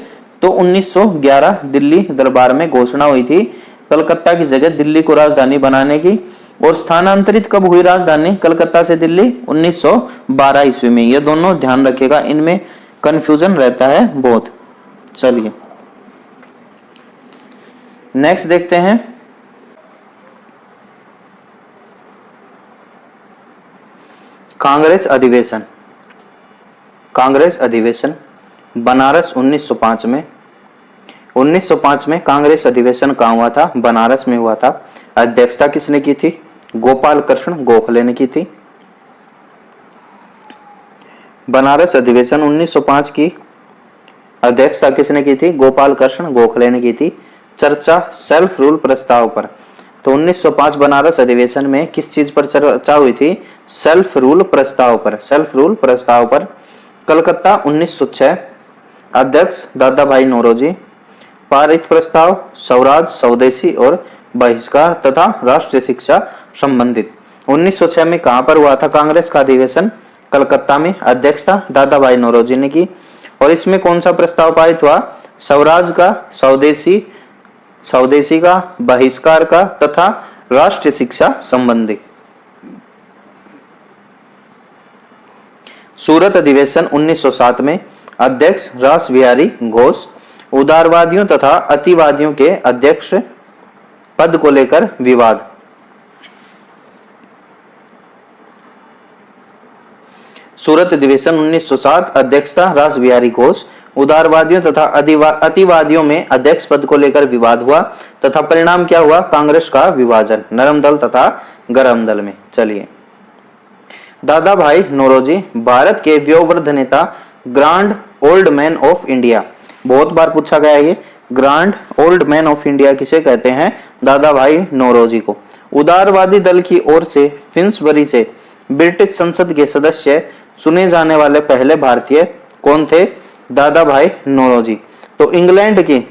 Speaker 1: तो 1911 दिल्ली दरबार में घोषणा हुई थी कलकत्ता की जगह दिल्ली को राजधानी बनाने की। और स्थानांतरित कब हुई राजधानी कलकत्ता से दिल्ली? 1912 ईस्वी में। ये दोनों ध्यान रखिएगा, इनमें कंफ्यूजन रहता है बहुत। चलिए नेक्स्ट देखते हैं। कांग्रेस अधिवेशन। कांग्रेस अधिवेशन बनारस 1905 में। 1905 में कांग्रेस अधिवेशन कहाँ हुआ था? बनारस में हुआ था। अध्यक्षता किसने की थी? गोपाल कृष्ण गोखले ने की थी। बनारस अधिवेशन 1905 की अध्यक्षता किसने की थी? गोपाल कृष्ण गोखले ने की थी। चर्चा सेल्फ रूल प्रस्ताव पर। तो 1905 बनारस अधिवेशन में किस चीज पर चर्चा हुई थी? सेल्फ रूल प्रस्ताव पर। सेल्फ रूल प्रस्ताव पर। कलकत्ता 1906 अध्यक्ष दादा भाई नौरोजी। पारित प्रस्ताव स्वराज, स्वदेशी और बहिष्कार तथा राष्ट्रीय शिक्षा संबंधित। 1906 में कहां पर हुआ था कांग्रेस का अधिवेशन? कलकत्ता में। अध्यक्षता दादा भाई नौरोजी ने की। और इसमें कौन सा प्रस्ताव पारित हुआ? स्वराज का, स्वदेशी का, बहिष्कार का तथा राष्ट्रीय शिक्षा संबंधी। सूरत अधिवेशन 1907 में अध्यक्ष रास बिहारी घोष। उदारवादियों तथा अतिवादियों के अध्यक्ष पद को लेकर विवाद। सूरत अधिवेशन 1907, अध्यक्षता रास बिहारी घोष। उदारवादियों तथा अतिवादियों में अध्यक्ष पद को लेकर विवाद हुआ तथा परिणाम क्या हुआ? कांग्रेस का विभाजन नरम दल तथा गरम दल में। चलिए, दादा भाई नौरोजी भारत के व्योमवृद्ध नेता, grand old man of India. बहुत बार पूछा गया है ये, grand old man of India किसे कहते हैं? दादा भाई नौरोजी को। उदारवादी दल की ओर से फिन्सबरी से ब्रिटिश संसद के सदस्य चुने जाने वाले पहले भारतीय कौन थे? दादा भाई नौरोजी। तो इंग्लैंड की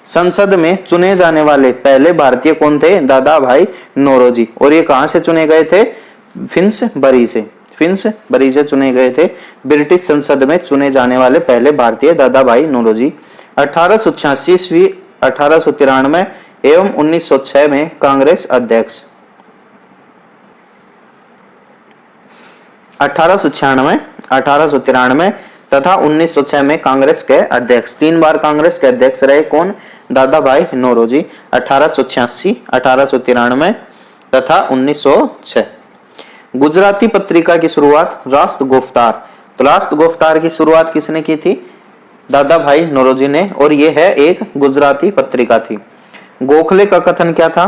Speaker 1: संसद में चुने जाने वाले पहले भारतीय कौन थे? दादा भाई नौरोजी। और ये कहां से चुने गए थे? फिन्सबरी से चुने गए थे। ब्रिटिश संसद में चुने जाने वाले पहले भारतीय दादा भाई नौरोजी। 1886 ईस्वी, 1893 एवं 1906 में कांग्रेस अध्यक्ष। 1896, 1893 तथा 1906 में कांग्रेस के अध्यक्ष। 3 बार कांग्रेस के अध्यक्ष रहे कौन? दादा भाई नौरोजी। 1886, 1893 तथा 1906। गुजराती पत्रिका की शुरुआत राष्ट्र गोफ्तार। तो राष्ट्र गोफ्तार की शुरुआत किसने की थी? दादा भाई नौरोजी ने। और यह है एक गुजराती पत्रिका थी। गोखले का कथन क्या था?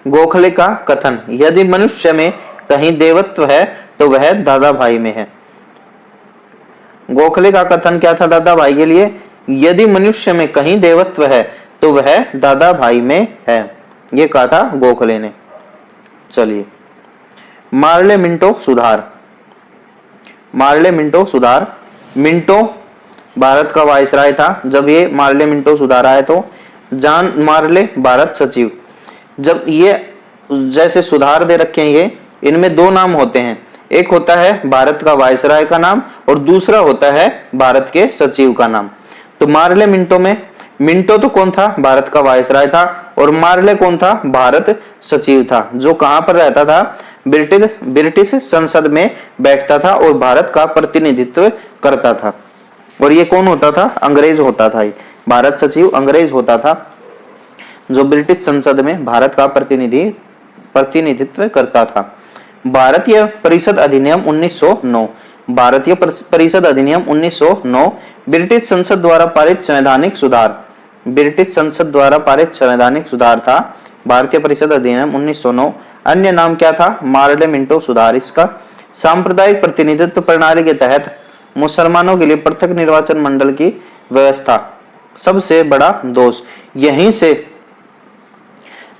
Speaker 1: गोखले का कथन, यदि मनुष्य में कहीं देवत्व है तो वह दादा भाई में है। गोखले का कथन क्या था दादा भाई के लिए? यदि मनुष्य में कहीं देवत्व है तो वह दादा भाई में है। ये कहा था गोखले ने। चलिए, मार्ले मिंटो सुधार। मार्ले मिंटो सुधार। मिंटो भारत का वायसराय था जब ये मार्ले मिंटो सुधार आए। तो जॉन मार्ले भारत सचिव। जब ये जैसे सुधार दे रखे हैं, ये इनमें 2 नाम होते हैं। एक होता है भारत का वायसराय का नाम और दूसरा होता है भारत के सचिव का नाम। तो मार्ले मिंटो में, मिंटो तो कौन था? भारत का वायसराय था। और मार्ले कौन था? भारत सचिव था, जो कहां पर रहता था? ब्रिटिश संसद में बैठता था और भारत का प्रतिनिधित्व करता था। और ये कौन होता था? अंग्रेज होता था। भारत सचिव अंग्रेज होता था जो ब्रिटिश संसद में भारत का प्रतिनिधित्व करता था। भारतीय परिषद अधिनियम 1909। भारतीय परिषद अधिनियम 1909 ब्रिटिश संसद द्वारा पारित संवैधानिक सुधार। ब्रिटिश संसद द्वारा पारित संवैधानिक सुधार था भारतीय परिषद अधिनियम 1909। अन्य नाम क्या था? मार्ले मिंटो सुधार। इसका सांप्रदायिक प्रतिनिधित्व प्रणाली के तहत मुसलमानों के लिए पृथक निर्वाचन मंडल की व्यवस्था। सबसे बड़ा दोष, यहीं से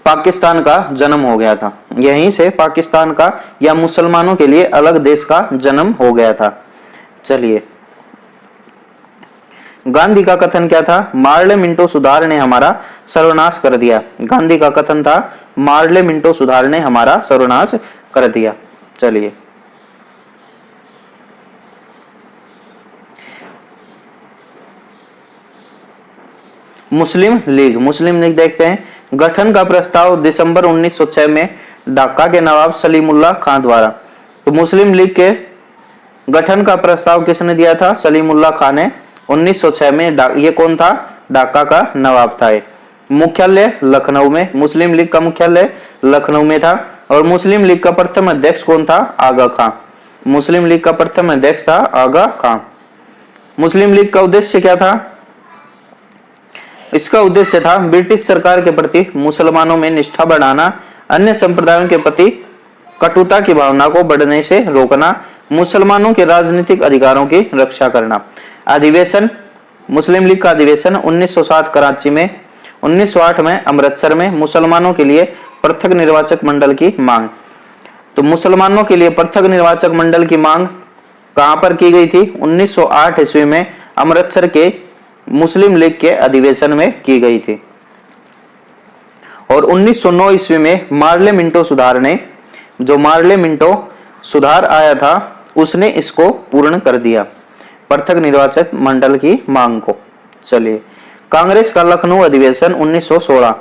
Speaker 1: पाकिस्तान का जन्म हो गया था। यहीं से पाकिस्तान का या मुसलमानों के लिए अलग देश का जन्म हो गया था। चलिए, गांधी का कथन क्या था? मार्ले मिंटो सुधार ने हमारा सर्वनाश कर दिया। गांधी का कथन था मार्ले मिंटो सुधार ने हमारा सर्वनाश कर दिया। चलिए, मुस्लिम लीग। मुस्लिम लीग देखते हैं। गठन का प्रस्ताव दिसंबर 1906 में ढाका के नवाब सलीमुल्लाह खां द्वारा। तो मुस्लिम लीग के गठन का प्रस्ताव किसने दिया था? सलीमुल्लाह खां ने 1906 में। ये कौन था? ढाका का नवाब था। मुख्यालय लखनऊ में। मुस्लिम लीग का मुख्यालय लखनऊ में था। और मुस्लिम लीग का प्रथम अध्यक्ष कौन था? आगा खां। मुस्लिम लीग का प्रथम अध्यक्ष था आगा खां। मुस्लिम लीग का उद्देश्य क्या था? इसका उद्देश्य था ब्रिटिश सरकार के प्रति मुसलमानों में निष्ठा बढ़ाना, अन्य संप्रदायों के प्रति कटुता की भावना को बढ़ने से रोकना, मुसलमानों के राजनीतिक अधिकारों की रक्षा करना। अधिवेशन, मुस्लिम लीग का अधिवेशन 1907 कराची में, 1908 में अमृतसर में। मुसलमानों के लिए पृथक निर्वाचक मंडल की मांग। तो मुसलमानों के लिए पृथक निर्वाचक मंडल की मांग कहां पर की गई थी? 1908 ईस्वी में अमृतसर के मुस्लिम लीग के अधिवेशन में की गई थी। और 1909 ईस्वी में मार्ले मिंटो सुधार ने, जो मार्ले मिंटो सुधार आया था, उसने इसको पूर्ण कर दिया, पृथक निर्वाचक मंडल की मांग को। चलिए, कांग्रेस का लखनऊ अधिवेशन 1916।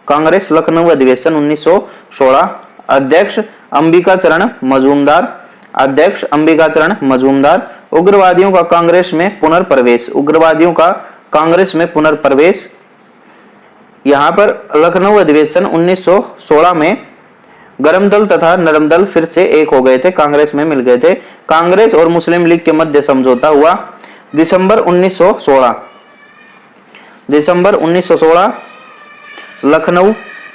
Speaker 1: कांग्रेस लखनऊ अधिवेशन 1916। अध्यक्ष अंबिकाचरण मजूमदार। अध्यक्ष अंबिकाचरण मजूमदार। उग्रवादियों का कांग्रेस में पुनर्प्रवेश। उग्रवादियों का कांग्रेस में पुनर्प्रवेश। यहां पर लखनऊ अधिवेशन 1916 में गरम दल तथा नरम दल फिर से एक हो गए थे, कांग्रेस में मिल गए थे। कांग्रेस और मुस्लिम लीग के मध्य समझौता हुआ दिसंबर 1916। दिसंबर 1916 लखनऊ,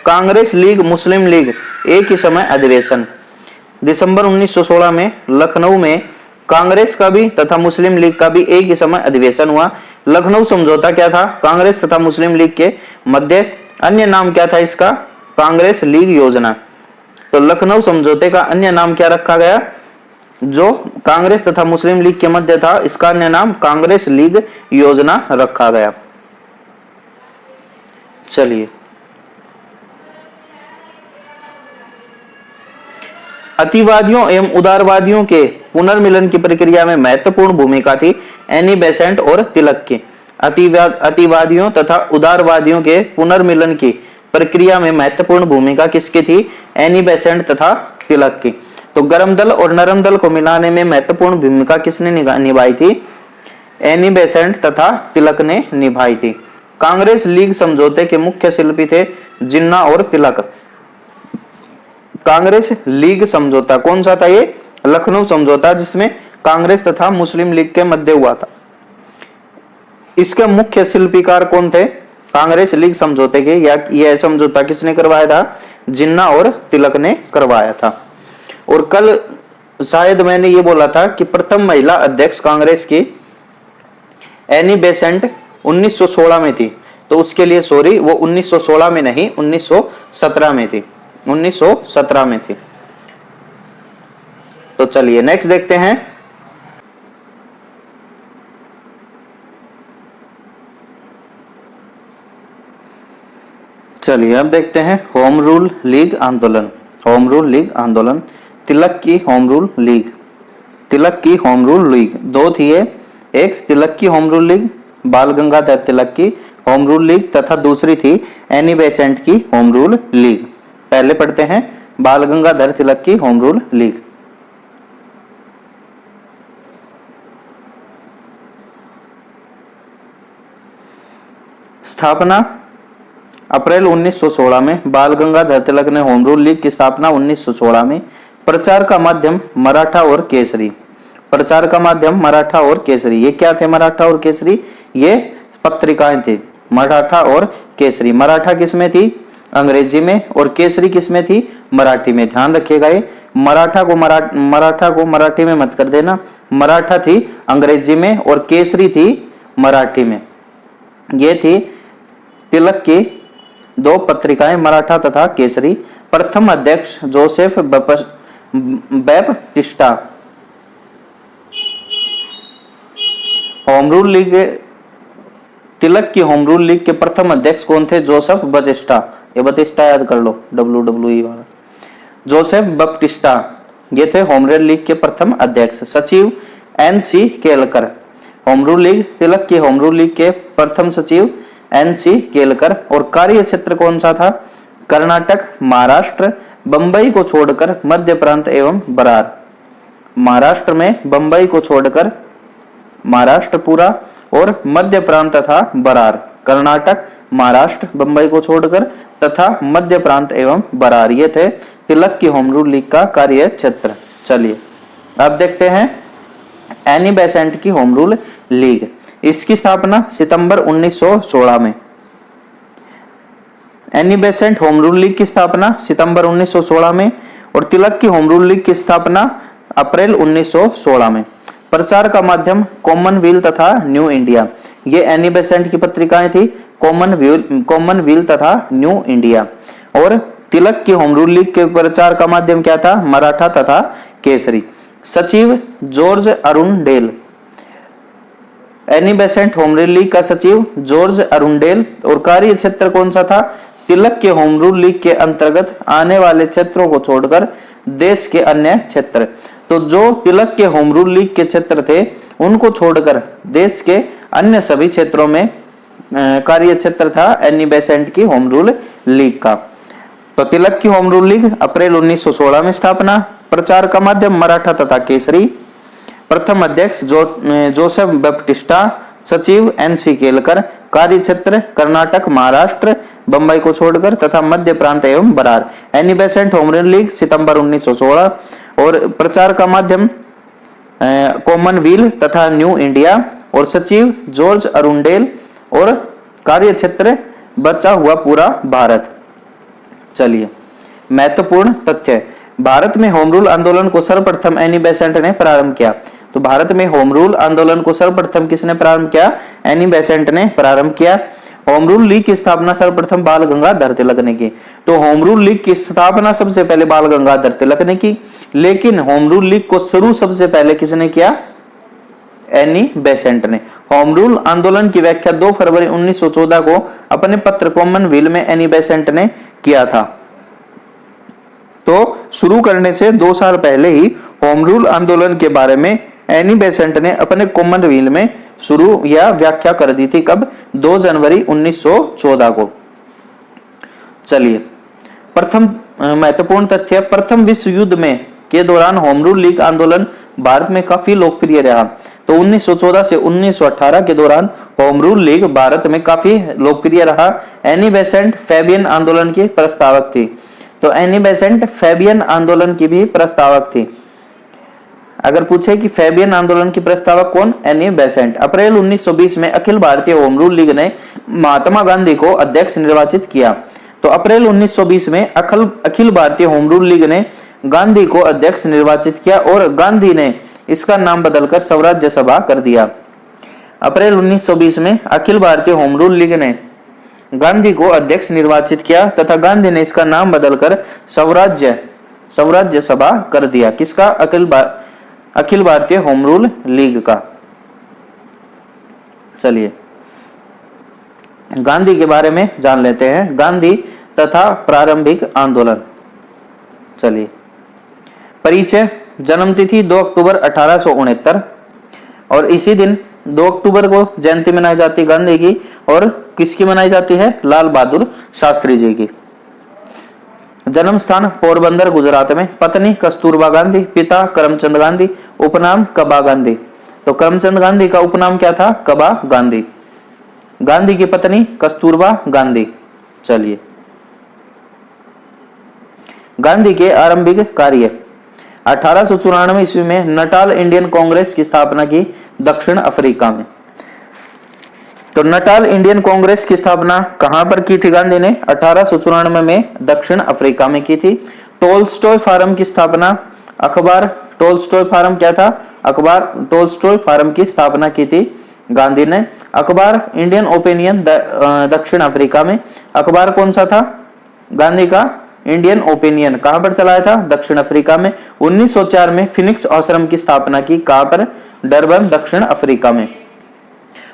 Speaker 1: कांग्रेस लीग मुस्लिम लीग एक ही समय अधिवेशन। दिसंबर 1916 में लखनऊ में कांग्रेस का भी तथा मुस्लिम लीग का भी एक ही समय अधिवेशन हुआ। लखनऊ समझौता क्या था? कांग्रेस तथा मुस्लिम लीग के मध्य। अन्य नाम क्या था इसका? कांग्रेस लीग योजना। तो लखनऊ समझौते का अन्य नाम क्या रखा गया? जो कांग्रेस तथा मुस्लिम लीग के मध्य था, इसका अन्य नाम कांग्रेस लीग योजना रखा गया। चलिए, अतिवादियों एवं उदारवादियों के पुनर्मिलन की प्रक्रिया में महत्वपूर्ण भूमिका थी एनी बेसेंट और तिलक की। अतिवादियों तथा उदारवादियों के पुनर्मिलन की प्रक्रिया में महत्वपूर्ण भूमिका किसकी थी? एनी बेसेंट तथा तिलक की। तो गरम दल और नरम दल को मिलाने में महत्वपूर्ण भूमिका किसने निभाई थी? एनी बेसेंट तथा तिलक ने निभाई थी। कांग्रेस लीग समझौते के मुख्य शिल्पी थे जिन्ना और तिलक। कांग्रेस लीग समझौता कौन सा था? ये लखनऊ समझौता, जिसमें कांग्रेस तथा मुस्लिम लीग के मध्य हुआ था। इसके मुख्य शिल्पीकार कौन थे? कांग्रेस लीग समझौते के। यह समझौता किसने करवाया था? जिन्ना और तिलक ने करवाया था। और कल शायद मैंने ये बोला था कि प्रथम महिला अध्यक्ष कांग्रेस की एनी बेसेंट 1916 में थी, तो उसके लिए सॉरी, वो 1916 में नहीं 1917 में थी। 1917 में थी। तो चलिए नेक्स्ट देखते हैं। चलिए अब देखते हैं होम रूल लीग आंदोलन। होम रूल लीग आंदोलन, तिलक की होम रूल लीग। तिलक की होम रूल लीग दो थी, एक तिलक की होम रूल लीग, बाल गंगाधर तिलक की होम रूल लीग, तथा दूसरी थी एनी बेसेंट की होम रूल लीग। पहले पढ़ते हैं बाल गंगाधर तिलक की होम रूल लीग। स्थापना अप्रैल 1916 में। बाल गंगाधर तिलक ने होम रूल लीग की स्थापना 1916 में। प्रचार का माध्यम मराठा और केसरी। प्रचार का माध्यम मराठा और केसरी। ये क्या थे मराठा और केसरी? ये पत्रिकाएं थी, मराठा और केसरी। मराठा किसमें थी? अंग्रेजी में। और केसरी किसमें थी? मराठी में। ध्यान रखिएगा, ये मराठा को मराठी में मत कर देना। मराठा थी अंग्रेजी में और केसरी थी मराठी में। ये थी तिलक की दो पत्रिकाएं, मराठा तथा केसरी। प्रथम अध्यक्ष Joseph Baptista. Home rule league, Tilak की होम रूल लीग के प्रथम अध्यक्ष कौन थे? Joseph Batista. ये बटिस्टा याद कर लो, WWE वाला। जोसेफ बप्टिस्टा ये थे होम रूल लीग के प्रथम अध्यक्ष। सचिव NC Kelkar. Home rule league, Tilak की होम रूल लीग के प्रथम सचिव NC केलकर। और कार्य क्षेत्र कौन सा था? कर्नाटक, महाराष्ट्र, बंबई को छोड़कर मध्य प्रांत एवं बरार। महाराष्ट्र में बंबई को छोड़कर महाराष्ट्र पूरा और मध्य प्रांत तथा बरार। कर्नाटक, महाराष्ट्र, बंबई को छोड़कर तथा मध्य प्रांत एवं बरार, ये थे तिलक की होम रूल लीग का कार्य क्षेत्र। चलिए अब देखते हैं एनी बेसेंट की होम रूल लीग। इसकी स्थापना सितंबर 1916 में। Any Besant home rule league की स्थापना सितंबर 1916 में और तिलक की होम रूल लीग की स्थापना अप्रैल 1916 में। प्रचार का माध्यम कॉमनवेल्थ तथा न्यू इंडिया। ये एनी बेसेंट की पत्रिकाएं थी, कॉमनवेल्थ तथा न्यू इंडिया। और तिलक की होम रूल लीग के प्रचार का माध्यम क्या था? मराठा तथा केसरी। सचिव George Arundale. Any Besant home rule league का सचिव जॉर्ज अरुणडेल। और कार्य क्षेत्र कौन सा था? तिलक के होम रूल लीग के अंतर्गत आने वाले क्षेत्रों को छोड़कर देश के अन्य क्षेत्र। तो जो तिलक के होम रूल लीग के क्षेत्र थे उनको छोड़कर देश के अन्य सभी क्षेत्रों में कार्य क्षेत्र था एनी बेसेंट की होम रूल लीग का। तो तिलक की होम रूल लीग अप्रैल 1916 में स्थापना। प्रचार का माध्यम मराठा तथा केसरी। प्रथम अध्यक्ष जोसेफ बैप्टिस्टा। सचिव NC केलकर, कार्य क्षेत्र कर्नाटक, महाराष्ट्र, बंबई को छोड़कर तथा मध्य प्रांत एवं Berar. Annie Besant, home rule league, सितंबर 1916। और प्रचार का माध्यम कॉमनवेल्थ तथा न्यू इंडिया। और सचिव जॉर्ज अरुंडेल। और कार्य क्षेत्र बचा हुआ पूरा भारत। चलिए, महत्वपूर्ण तथ्य। भारत में होम रूल आंदोलन को सर्वप्रथम एनी बेसेंट ने प्रारंभ किया। तो भारत में होम रूल आंदोलन को सर्वप्रथम किसने प्रारंभ किया? एनी बेसेंट ने प्रारंभ किया। होम रूल लीग की स्थापना सर्वप्रथम बाल गंगाधर तिलक ने की। तो होम रूल लीग की स्थापना सबसे पहले बाल गंगाधर तिलक ने की, लेकिन होम रूल लीग को शुरू सबसे पहले किसने किया? एनी बेसेंट ने। होम रूल आंदोलन की व्याख्या 2 फरवरी 1914 को अपने पत्र कॉमनवेल्थ में एनी बेसेंट ने किया था। तो शुरू करने से 2 साल पहले ही होम रूल आंदोलन के बारे में एनी बेसेंट ने अपने कॉमनवेल्थ में शुरू या व्याख्या कर दी थी। कब? 2 जनवरी 1914 को। चलिए, प्रथम महत्वपूर्ण तथ्य, प्रथम विश्व युद्ध में के दौरान होम रूल लीग आंदोलन भारत में काफी लोकप्रिय रहा। तो 1914 से 1918 के दौरान होम रूल लीग भारत में काफी लोकप्रिय रहा। एनी बेसेंट फैबियन आंदोलन की प्रस्तावक थी। तो एनी बेसेंट फैबियन आंदोलन की भी प्रस्तावक थी। अगर पूछे कि फैबियन आंदोलन की प्रस्तावक कौन? Annie Besant. अप्रैल 1920 में Akhil Bharatiya home rule league ने महात्मा गांधी को अध्यक्ष निर्वाचित किया। तो अप्रैल 1920 में Akhil Bharatiya home rule league ने गांधी को अध्यक्ष निर्वाचित किया और गांधी ने इसका नाम बदलकर स्वराज्य सभा कर दिया। अप्रैल 1920 में Akhil Bharatiya home rule league ने गांधी को अध्यक्ष निर्वाचित किया तथा गांधी ने इसका नाम बदलकर स्वराज्य सभा कर दिया। किसका? Akhil Bharatiya home rule league का। चलिए, गांधी के बारे में जान लेते हैं। गांधी तथा प्रारंभिक आंदोलन। चलिए, परिचय। जन्म तिथि 2 अक्टूबर 1869 और इसी दिन 2 अक्टूबर को जयंती मनाई जाती है गांधी की। और किसकी मनाई जाती है? लाल बहादुर शास्त्री जी की। जन्म स्थान पोरबंदर गुजरात में। पत्नी कस्तूरबा गांधी, पिता करमचंद गांधी, उपनाम कबा गांधी। तो करमचंद गांधी का उपनाम क्या था? कबा गांधी। गांधी की पत्नी कस्तूरबा गांधी। चलिए, गांधी के आरंभिक कार्य। 1894 ईस्वी में नटाल इंडियन कांग्रेस की स्थापना की दक्षिण अफ्रीका में। तो नटाल इंडियन कांग्रेस की स्थापना कहां पर की थी गांधी ने? 1894 में दक्षिण अफ्रीका में की थी। टोल्स्टॉय फार्म की स्थापना, अखबार टोल्स्टॉय फार्म क्या था? अखबार टोल्स्टॉय फार्म की स्थापना की थी गांधी ने। अखबार इंडियन ओपिनियन दक्षिण अफ्रीका में। अखबार कौन सा था? गांधी का इंडियन ओपिनियन। कहां पर चलाया था? दक्षिण अफ्रीका में। 1904 में फिनिक्स आश्रम की स्थापना की। कहां पर? डरबन दक्षिण अफ्रीका में।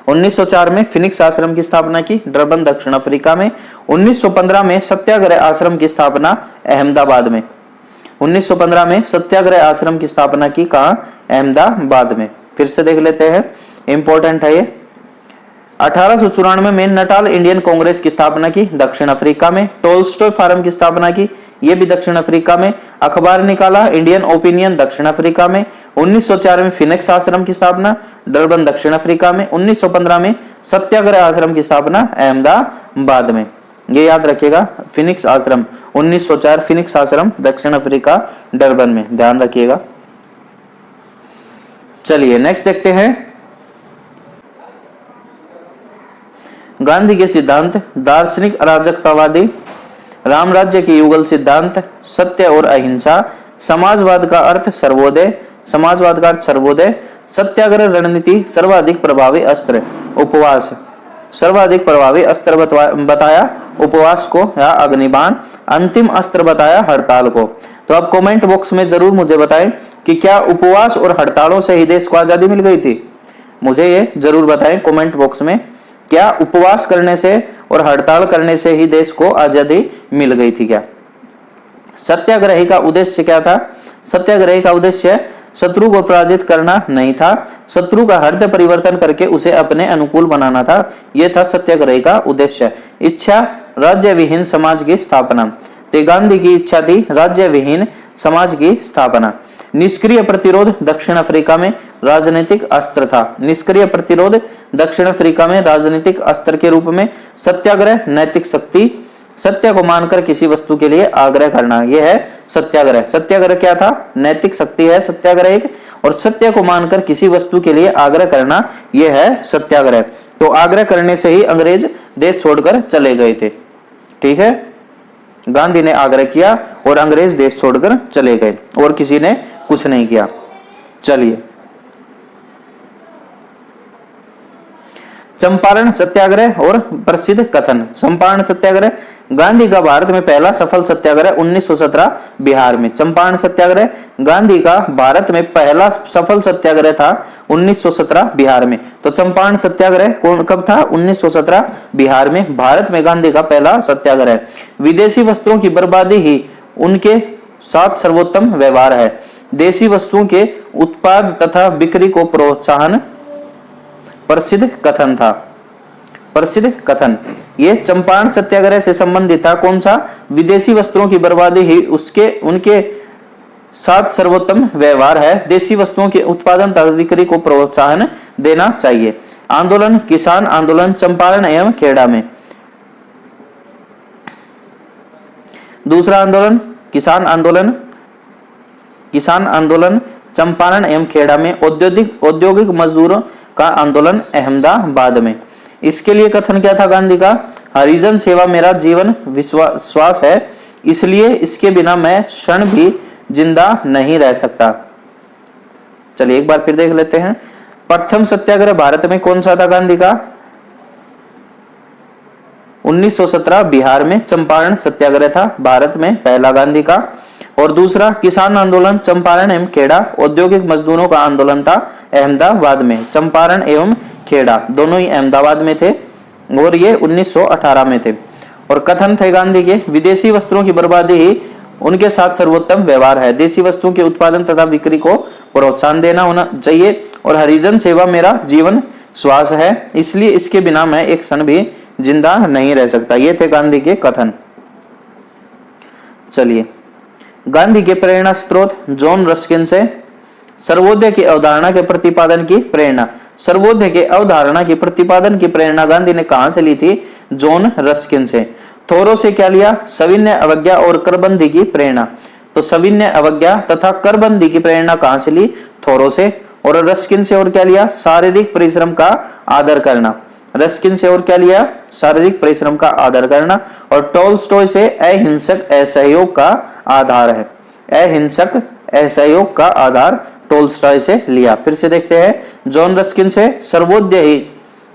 Speaker 1: 1904 में फिनिक्स आश्रम की स्थापना की डरबन दक्षिण अफ्रीका में। 1915 में सत्याग्रह आश्रम की स्थापना अहमदाबाद में। 1915 में सत्याग्रह आश्रम की स्थापना की। कहां? अहमदाबाद में। फिर से देख लेते हैं, इंपॉर्टेंट है ये। 1894 में नटाल इंडियन कांग्रेस की स्थापना की दक्षिण अफ्रीका में। टोल्स्टॉय फार्म की स्थापना की, ये भी दक्षिण अफ्रीका में। अखबार निकाला इंडियन ओपिनियन दक्षिण अफ्रीका में। 1904 में फिनिक्स आश्रम की स्थापना डरबन दक्षिण अफ्रीका में। 1915 में सत्याग्रह आश्रम की स्थापना अहमदाबाद में। ये याद रखिएगा, फिनिक्स आश्रम 1904 फिनिक्स आश्रम दक्षिण अफ्रीका डरबन में, ध्यान रखिएगा। चलिए नेक्स्ट देखते हैं। गांधी के सिद्धांत। दार्शनिक अराजकतावादी, राम राज्य के युगल सिद्धांत, सत्य और अहिंसा, समाजवाद का अर्थ सर्वोदय, समाजवाद का अर्थ सर्वोदय, सत्याग्रह रणनीति, सर्वाधिक प्रभावी अस्त्र, उपवास, सर्वाधिक प्रभावी अस्त्र बताया उपवास को या अग्निबाण, अंतिम अस्त्र बताया हड़ताल को। तो आप कमेंट बॉक्स में जरूर मुझे बताएं कि क्या उपवास और हड़तालों से ही देश को आजादी मिल गई थी? मुझे ये जरूर बताएं कमेंट बॉक्स में, क्या उपवास करने से और हड़ताल करने से ही देश को आजादी मिल गई थी क्या? सत्याग्रही का उद्देश्य क्या था? सत्याग्रही का उद्देश्य शत्रु को पराजित करना नहीं था, शत्रु का हृदय परिवर्तन करके उसे अपने अनुकूल बनाना था। यह था सत्याग्रही का उद्देश्य। इच्छा राज्य विहीन समाज की स्थापना, तो गांधी की इच्छा थी राज्य विहीन समाज की स्थापना। निष्क्रिय प्रतिरोध दक्षिण अफ्रीका में, राजनीतिक अस्त्र था। निष्क्रिय प्रतिरोध दक्षिण अफ्रीका में राजनीतिक अस्त्र के रूप में। सत्याग्रह नैतिक शक्ति, सत्य को मानकर किसी वस्तु के लिए आग्रह करना, यह है सत्याग्रह। सत्याग्रह क्या था? नैतिक शक्ति है सत्याग्रह एक, और सत्य को मानकर किसी वस्तु के लिए आग्रह करना, यह है सत्याग्रह। तो आग्रह करने से ही अंग्रेज देश छोड़कर चले गए थे। ठीक है, गांधी ने आग्रह किया और अंग्रेज देश छोड़कर चले गए, और किसी ने कुछ नहीं किया। चलिए, चंपारण सत्याग्रह और प्रसिद्ध कथन। चंपारण सत्याग्रह, गांधी का भारत में पहला सफल सत्याग्रह 1917 बिहार में। चंपारण सत्याग्रह गांधी का भारत में पहला सफल सत्याग्रह था 1917 बिहार में। तो चंपारण सत्याग्रह कब था? 1917 बिहार में। भारत में गांधी का पहला सत्याग्रह। विदेशी वस्त्रों की बर्बादी ही उनके साथ सर्वोत्तम व्यवहार है। देशी वस्तुओं के उत्पाद तथा बिक्री को प्रोत्साहन, प्रसिद्ध कथन था। प्रसिद्ध कथन, ये चंपारण सत्याग्रह से संबंधित था। कौन सा? विदेशी वस्त्रों की बर्बादी ही उनके साथ सर्वोत्तम व्यवहार है। देशी वस्तुओं के उत्पादन तथा बिक्री को प्रोत्साहन देना चाहिए। आंदोलन, किसान आंदोलन चंपारण एवं खेड़ा में। दूसरा आंदोलन किसान आंदोलन, किसान आंदोलन चंपारण एवं खेड़ा में। औद्योगिक मजदूरों का आंदोलन अहमदाबाद में। इसके लिए कथन क्या था गांधी का? हरिजन सेवा मेरा जीवन विश्वास है, इसलिए इसके बिना मैं क्षण भी जिंदा नहीं रह सकता। चलिए एक बार फिर देख लेते हैं। प्रथम सत्याग्रह भारत में कौन सा था गांधी का? 1917 बिहार में चंपारण सत्याग्रह था भारत में पहला गांधी का। और दूसरा किसान आंदोलन चंपारण एवं खेड़ा। औद्योगिक मजदूरों का आंदोलन था अहमदाबाद में। चंपारण एवं खेड़ा दोनों ही अहमदाबाद में थे, और ये 1918 में थे। और कथन थे गांधी के, विदेशी वस्त्रों की बर्बादी ही उनके साथ सर्वोत्तम व्यवहार है। देशी वस्तुओं के उत्पादन तथा बिक्री को प्रोत्साहन देना होना चाहिए, और हरिजन सेवा मेरा जीवन श्वास है, इसलिए इसके बिना मैं एक क्षण भी जिंदा नहीं रह सकता। ये थे गांधी के कथन। चलिए, गांधी के प्रेरणा स्रोत जॉन रस्किन से। सर्वोदय की अवधारणा के प्रतिपादन की प्रेरणा। सर्वोदय के अवधारणा की प्रतिपादन की प्रेरणा गांधी ने कहां से ली थी? जॉन रस्किन से। थोरो से क्या लिया? सविनय अवज्ञा और करबंदी की प्रेरणा। तो सविनय अवज्ञा तथा करबंदी की प्रेरणा कहां से ली? थोरो से। और रस्किन से और क्या लिया? शारीरिक परिश्रम का आदर करना। रस्किन से और क्या लिया? शारीरिक परिश्रम का आदर करना। और टोल्स्टॉय से अहिंसक असहयोग का आधार है। अहिंसक असहयोग का आधार टोल्स्टॉय से लिया। फिर से देखते हैं। जॉन रस्किन से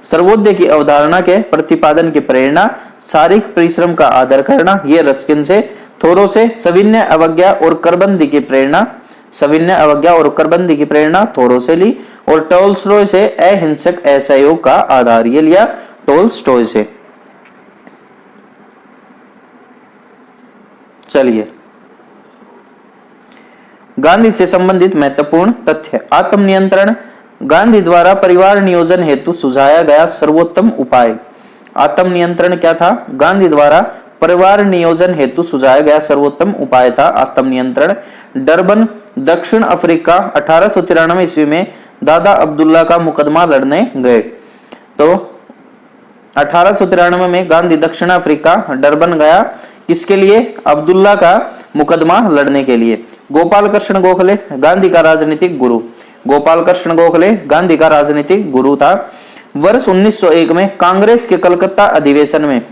Speaker 1: सर्वोदय की अवधारणा के प्रतिपादन की प्रेरणा, शारीरिक परिश्रम का आदर करना, ये रस्किन से। थोरो से सविनय अवज्ञा और करबंदी की प्रेरणा, सविनय अवज्ञा और करबंदी की प्रेरणा थोरो से ली। और टोल्स्टॉय से अहिंसक असहयोग का आधार, ये लिया टोल्स्टॉय से। चलिए, गांधी से संबंधित महत्वपूर्ण तथ्य। आत्मनियंत्रण गांधी द्वारा परिवार नियोजन हेतु सुझाया गया सर्वोत्तम उपाय। आत्मनियंत्रण क्या था? गांधी द्वारा परिवार नियोजन हेतु सुझाया गया सर्वोत्तम उपाय था आत्मनियंत्रण। डरबन दक्षिण अफ्रीका 1893 ईस्वी में दादा अब्दुल्ला का मुकदमा लड़ने गए। तो 1893 में गांधी दक्षिण अफ्रीका डरबन गया, किसके लिए? अब्दुल्ला का मुकदमा लड़ने के लिए। गोपाल कृष्ण गोखले गांधी का राजनीतिक गुरु। गोपाल कृष्ण गोखले गांधी का राजनीतिक गुरु था। वर्ष 1901 में कांग्रेस के कलकत्ता अधिवेशन में,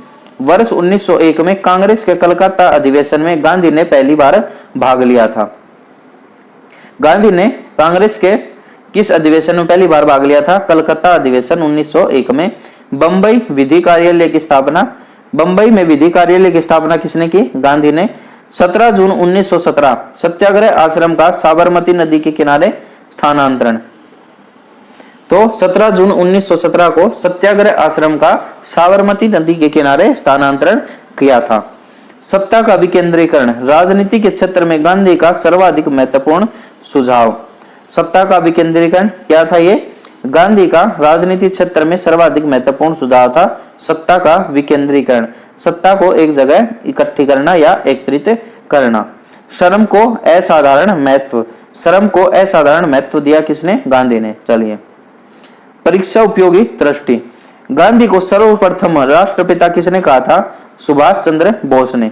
Speaker 1: वर्ष 1901 में कांग्रेस के कलकत्ता अधिवेशन में गांधी ने पहली बार भाग लिया था। गांधी ने कांग्रेस के किस अधिवेशन में पहली बार भाग लिया था? कलकत्ता अधिवेशन 1901 में। बंबई विधि कार्यालय की स्थापना, बंबई में विधि कार्यालय की स्थापना किसने की? गांधी ने। 17 जून 1917 सत्याग्रह आश्रम का साबरमती नदी के किनारे स्थानांतरण। तो 17 जून 1917 को सत्याग्रह आश्रम का साबरमती नदी के किनारे स्थानांतरण किया था। सत्ता का विकेंद्रीकरण राजनीति के क्षेत्र में गांधी का सर्वाधिक महत्वपूर्ण सुझाव। सत्ता का विकेंद्रीकरण क्या था? ये गांधी का राजनीति क्षेत्र में सर्वाधिक महत्वपूर्ण सुझाव था सत्ता का विकेंद्रीकरण, सत्ता को एक जगह इकट्ठी करना या एकत्रित करना। श्रम को असाधारण महत्व, श्रम को असाधारण महत्व दिया किसने? गांधी ने। चलिए, परीक्षा उपयोगी दृष्टि। गांधी को सर्वप्रथम राष्ट्रपिता किसने कहा था? सुभाष चंद्र बोस ने।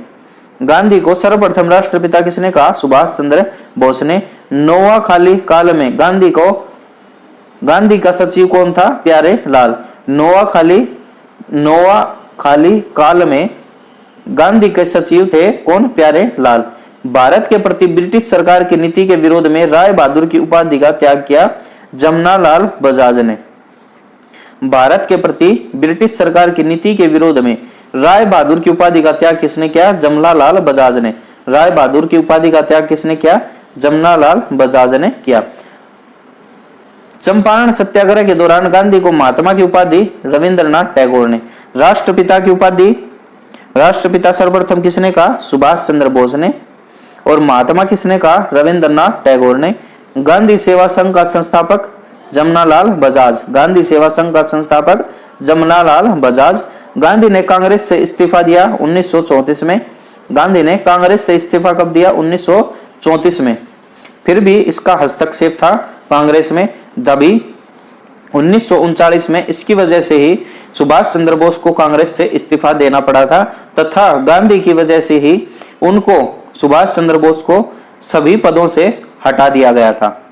Speaker 1: गांधी को सर्वप्रथम राष्ट्रपिता किसने कहा? सुभाष चंद्र बोस ने। नोआखाली काल में गांधी का सचिव कौन था? प्यारे लाल। नोआखाली काल में गांधी के सचिव थे कौन? प्यारे लाल। भारत के प्रति ब्रिटिश सरकार की नीति के विरोध में राय बहादुर की उपाधि का त्याग किया? जमनालाल बजाज ने। भारत के प्रति ब्रिटिश सरकार की नीति के विरोध में राय बहादुर की उपाधि का त्याग किसने किया? जमनालाल बजाज ने। राय बहादुर की उपाधि का त्याग किसने किया? जमनालाल बजाज ने किया। चंपारण सत्याग्रह के दौरान गांधी को महात्मा की उपाधि रविंद्रनाथ टैगोर ने। राष्ट्रपिता सर्वप्रथम किसने कहा? सुभाष चंद्र बोस ने। और महात्मा किसने कहा? रविंद्रनाथ टैगोर ने। गांधी सेवा संघ का संस्थापक जमनालाल बजाज। गांधी सेवा संघ का संस्थापक जमनालाल बजाज। गांधी ने कांग्रेस से इस्तीफा दिया 1934 में। गांधी ने कांग्रेस से इस्तीफा कब दिया? 1934 में। फिर भी इसका हस्तक्षेप था कांग्रेस में। जब 1939 में इसकी वजह से ही सुभाष चंद्र बोस को कांग्रेस से इस्तीफा देना पड़ा था, तथा गांधी की वजह से ही उनको, सुभाष चंद्र बोस को सभी पदों से हटा दिया गया था।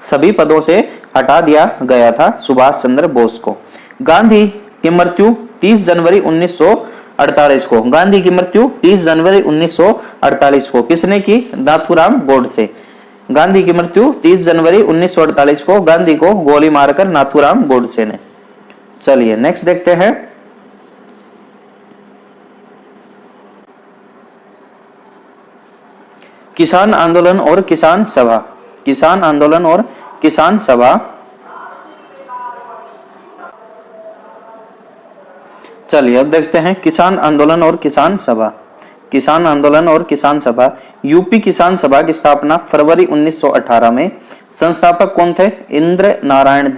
Speaker 1: सभी पदों से हटा दिया गया था सुभाष चंद्र बोस को। गांधी की मृत्यु 30 जनवरी 1948 को। गांधी की मृत्यु 30 जनवरी 1948 को किसने की? नाथूराम गोडसे। गांधी की मृत्यु 30 जनवरी 1948 को गांधी को गोली मारकर नाथूराम गोडसे ने। चलिए नेक्स्ट देखते हैं। किसान आंदोलन और किसान सभा। किसान आंदोलन और किसान सभा। चलिए अब देखते हैं किसान आंदोलन और किसान सभा। किसान आंदोलन और किसान सभा। यूपी किसान सभा की स्थापना फरवरी 1918 में। संस्थापक कौन थे? इंद्र नारायण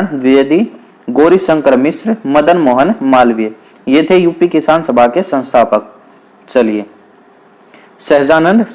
Speaker 1: द्विवेदी, गौरी शंकर मिश्र, मदन मोहन मालवीय, ये थे यूपी किसान सभा के संस्थापक। चलिए, सहजानंद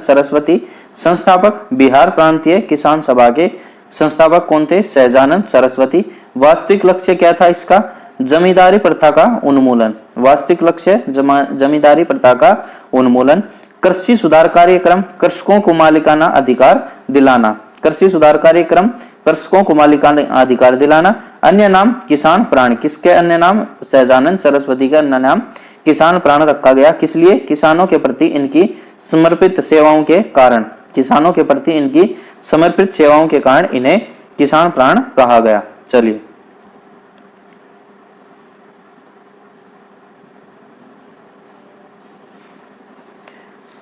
Speaker 1: सरस्वती संस्थापक। बिहार प्रांतीय किसान सभा के संस्थापक कौन थे? सहजानंद सरस्वती। वास्तविक लक्ष्य क्या था इसका? जमींदारी प्रथा का उन्मूलन। वास्तविक लक्ष्य जमींदारी प्रथा का उन्मूलन। कृषि सुधार कार्यक्रम, कृषकों को मालिकाना अधिकार दिलाना। कृषि सुधार कार्यक्रम, कृषकों को मालिकाना अधिकार दिलाना। अन्य नाम किसान प्राण। किसके अन्य नाम? सहजानंद सरस्वती का अन्य नाम किसान प्राण रखा गया। किस लिए? किसानों के प्रति इनकी समर्पित सेवाओं के कारण। किसानों के प्रति इनकी समर्पित सेवाओं के कारण इन्हें किसान प्राण कहा गया। चलिए,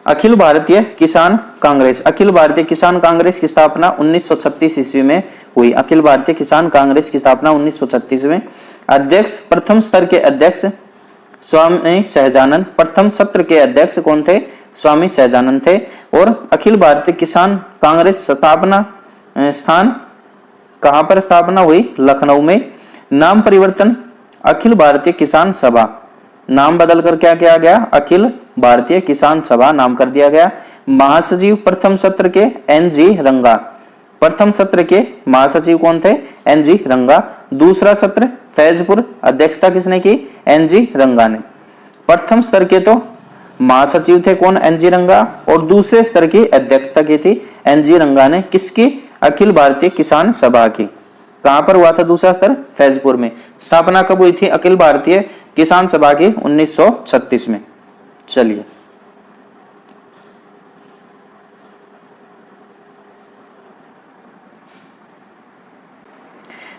Speaker 1: अखिल भारतीय किसान कांग्रेस। अखिल भारतीय किसान कांग्रेस की स्थापना 1936 ईस्वी में हुई। अखिल भारतीय किसान कांग्रेस की स्थापना 1936 में। अध्यक्ष, प्रथम स्तर के अध्यक्ष स्वामी सहजानंद। प्रथम सत्र के अध्यक्ष कौन थे? स्वामी सहजानंद थे। और अखिल भारतीय किसान कांग्रेस स्थापना स्थान कहां पर स्थापना हुई? लखनऊ में। नाम परिवर्तन अखिल भारतीय किसान सभा। नाम बदलकर क्या किया गया? अखिल भारतीय किसान सभा नाम कर दिया गया। महासचिव प्रथम सत्र के एन.जी. रंगा। प्रथम सत्र के महासचिव कौन थे? एन.जी. रंगा। दूसरा सत्र फैजपुर, अध्यक्षता किसने की? एन.जी. रंगा ने। प्रथम स्तर के तो महासचिव थे कौन? एन.जी. रंगा। और दूसरे स्तर की अध्यक्षता की थी एन.जी. रंगा ने। किसकी? अखिल भारतीय किसान सभा की। कहां पर हुआ था दूसरा स्तर? फैजपुर में। स्थापना कब हुई थी अखिल भारतीय किसान सभा की? 1936 में। चलिए,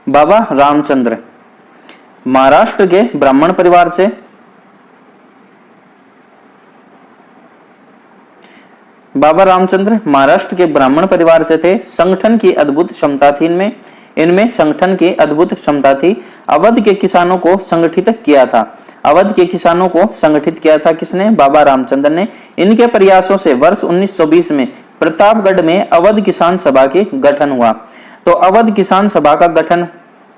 Speaker 1: बाबा रामचंद्र महाराष्ट्र के ब्राह्मण परिवार से। बाबा रामचंद्र महाराष्ट्र के ब्राह्मण परिवार से थे। संगठन की अद्भुत क्षमता थी इनमें संगठन की अद्भुत क्षमता थी। अवध के किसानों को संगठित किया था। अवध के किसानों को संगठित किया था किसने? बाबा रामचंद्र ने। इनके प्रयासों से वर्ष 1920 में प्रतापगढ़ में अवध किसान सभा की गठन हुआ। तो अवध किसान सभा का गठन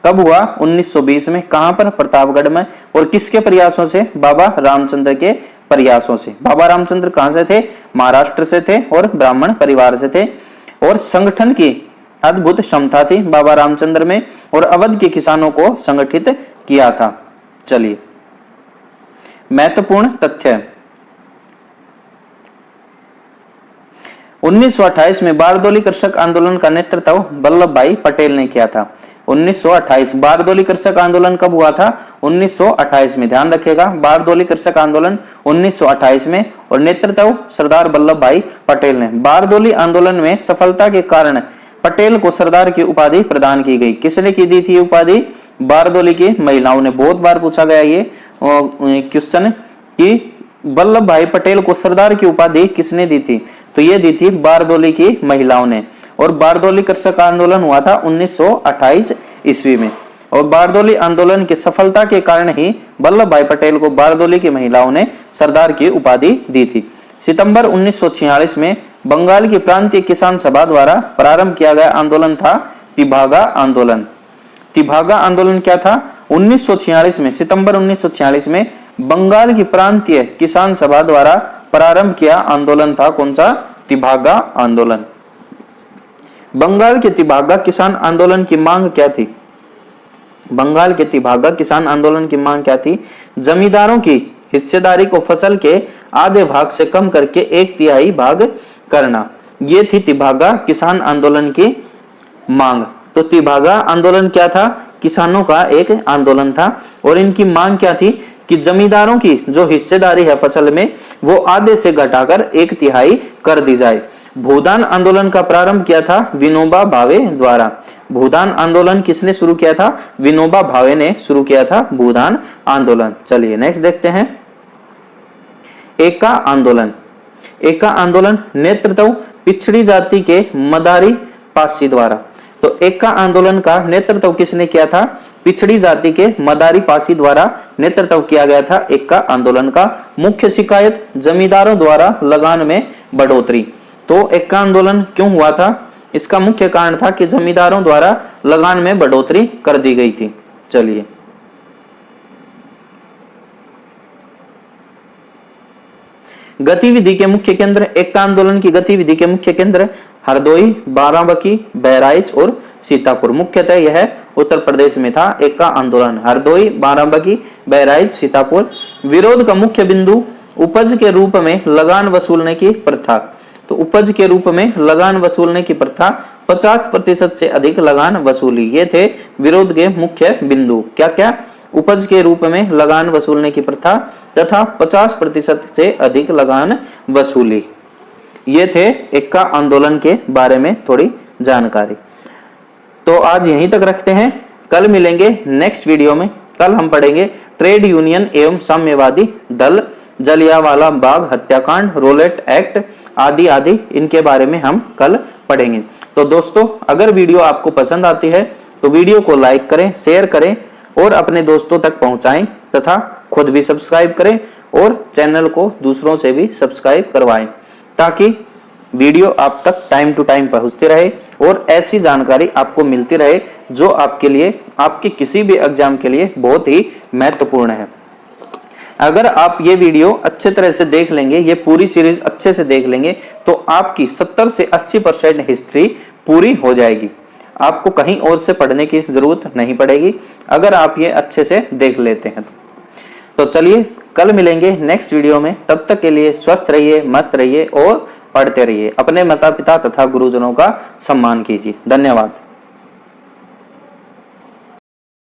Speaker 1: कब हुआ? 1920 में। कहां पर? प्रतापगढ़ में। और किसके प्रयासों से? बाबा रामचंद्र के प्रयासों से। बाबा रामचंद्र कहां से थे? महाराष्ट्र से थे और ब्राह्मण परिवार से थे और संगठन की अद्भुत क्षमता थी बाबा रामचंद्र में और अवध के किसानों को संगठित किया था। चलिए महत्वपूर्ण तथ्य, 1928 में बारदोली कृषक आंदोलन का नेतृत्व वल्लभ भाई पटेल ने किया था। 1928 बारदोली कृषक आंदोलन कब हुआ था? 1928 में, ध्यान रखिएगा, बारदोली कृषक आंदोलन 1928 में और नेतृत्व सरदार वल्लभ भाई पटेल ने। बारदोली आंदोलन में सफलता के कारण पटेल को सरदार की उपाधि प्रदान की गई। किसने की दी थी उपाधि? बारदोली की महिलाओं ने। बहुत बार पूछा गया ये क्वेश्चन कि वल्लभ भाई पटेल को सरदार की उपाधि किसने दी थी? तो ये दी थी बारदोली की महिलाओं ने। और बारदोली कृषक आंदोलन हुआ था 1928 ईस्वी में और बारदोली आंदोलन की सफलता के कारण ही वल्लभ भाई पटेल को बारदोली की महिलाओं ने सरदार की उपाधि दी थी। सितंबर 1946 में बंगाल की प्रांतीय किसान सभा द्वारा प्रारंभ किया गया आंदोलन था तिभागा आंदोलन। तिभागा आंदोलन क्या था? 1946 में, सितंबर 1946 में बंगाल की प्रांतीय किसान सभा द्वारा प्रारंभ किया आंदोलन था कौन सा? तिभागा आंदोलन। बंगाल के तिभागा किसान आंदोलन की मांग क्या थी? बंगाल के तिभागा किसान आंदोलन की मांग क्या थी? जमींदारों की हिस्सेदारी को फसल के आधे भाग से कम करके 1/3 भाग करना, ये थी तिभागा किसान आंदोलन की मांग। तो तिभागा आंदोलन क्या था? किसानों का एक आंदोलन था और इनकी मांग क्या थी कि जमींदारों की जो हिस्सेदारी है फसल में वो आधे से घटाकर 1/3 कर दी जाए। भूदान आंदोलन का प्रारंभ किया था विनोबा भावे द्वारा। भूदान आंदोलन किसने शुरू किया था? विनोबा भावे ने शुरू किया था भूदान आंदोलन। चलिए नेक्स्ट देखते हैं, एका आंदोलन। एका आंदोलन नेतृत्व पिछड़ी जाति के मदारी पासी द्वारा। तो एका आंदोलन का नेतृत्व किसने किया था? पिछड़ी जाति के मदारी पासी द्वारा नेतृत्व किया गया था एका आंदोलन का। मुख्य शिकायत जमींदारों द्वारा लगान में बढ़ोतरी। तो एका आंदोलन क्यों हुआ था? इसका मुख्य कारण था कि जमींदारों द्वारा लगान में बढ़ोतरी कर दी गई थी। चलिए गतिविधि के मुख्य केंद्र, एका आंदोलन की गतिविधि के मुख्य केंद्र हरदोई, बाराबंकी, बहराइच और सीतापुर। मुख्यतः यह उत्तर प्रदेश में था एका आंदोलन। हरदोई, बाराबंकी, बहराइच, सीतापुर। विरोध का मुख्य बिंदु उपज के रूप में लगान वसूलने की प्रथा। तो उपज के रूप में लगान वसूलने की प्रथा, 50% से अधिक लगान वसूली, ये थे विरोध के मुख्य बिंदु। क्या क्या? उपज के रूप में लगान वसूलने की प्रथा तथा 50% से अधिक लगान वसूली, ये थे एका आंदोलन के बारे में थोड़ी जानकारी। तो आज यहीं तक रखते हैं, कल मिलेंगे नेक्स्ट वीडियो में। कल हम पढ़ेंगे ट्रेड यूनियन एवं साम्यवादी दल, जलियांवाला बाग हत्याकांड, रोलेट एक्ट आदि आदि, इनके बारे में हम कल पढ़ेंगे। तो दोस्तों अगर वीडियो आपको पसंद आती है तो वीडियो को लाइक करें, शेयर करें और अपने दोस्तों तक पहुंचाएं तथा खुद भी सब्सक्राइब करें और चैनल को दूसरों से भी सब्सक्राइब करवाएं ताकि वीडियो आप तक टाइम टू टाइम पहुंचती रहे और ऐसी जानकारी आपको मिलती रहे जो आपके लिए, आपके किसी भी एग्जाम के लिए बहुत ही महत्वपूर्ण है। अगर आप ये वीडियो अच्छे तरह से देख लेंगे, ये पूरी सीरीज अच्छे से देख लेंगे तो आपकी 70 से 80% हिस्ट्री पूरी हो जाएगी। आपको कहीं और से पढ़ने की जरूरत नहीं पड़ेगी अगर आप ये अच्छे से देख लेते हैं तो चलिए कल मिलेंगे नेक्स्ट वीडियो में। तब तक के लिए स्वस्थ रहिए, मस्त रहिए और पढ़ते रहिए। अपने माता पिता तथा गुरुजनों का सम्मान कीजिए। धन्यवाद।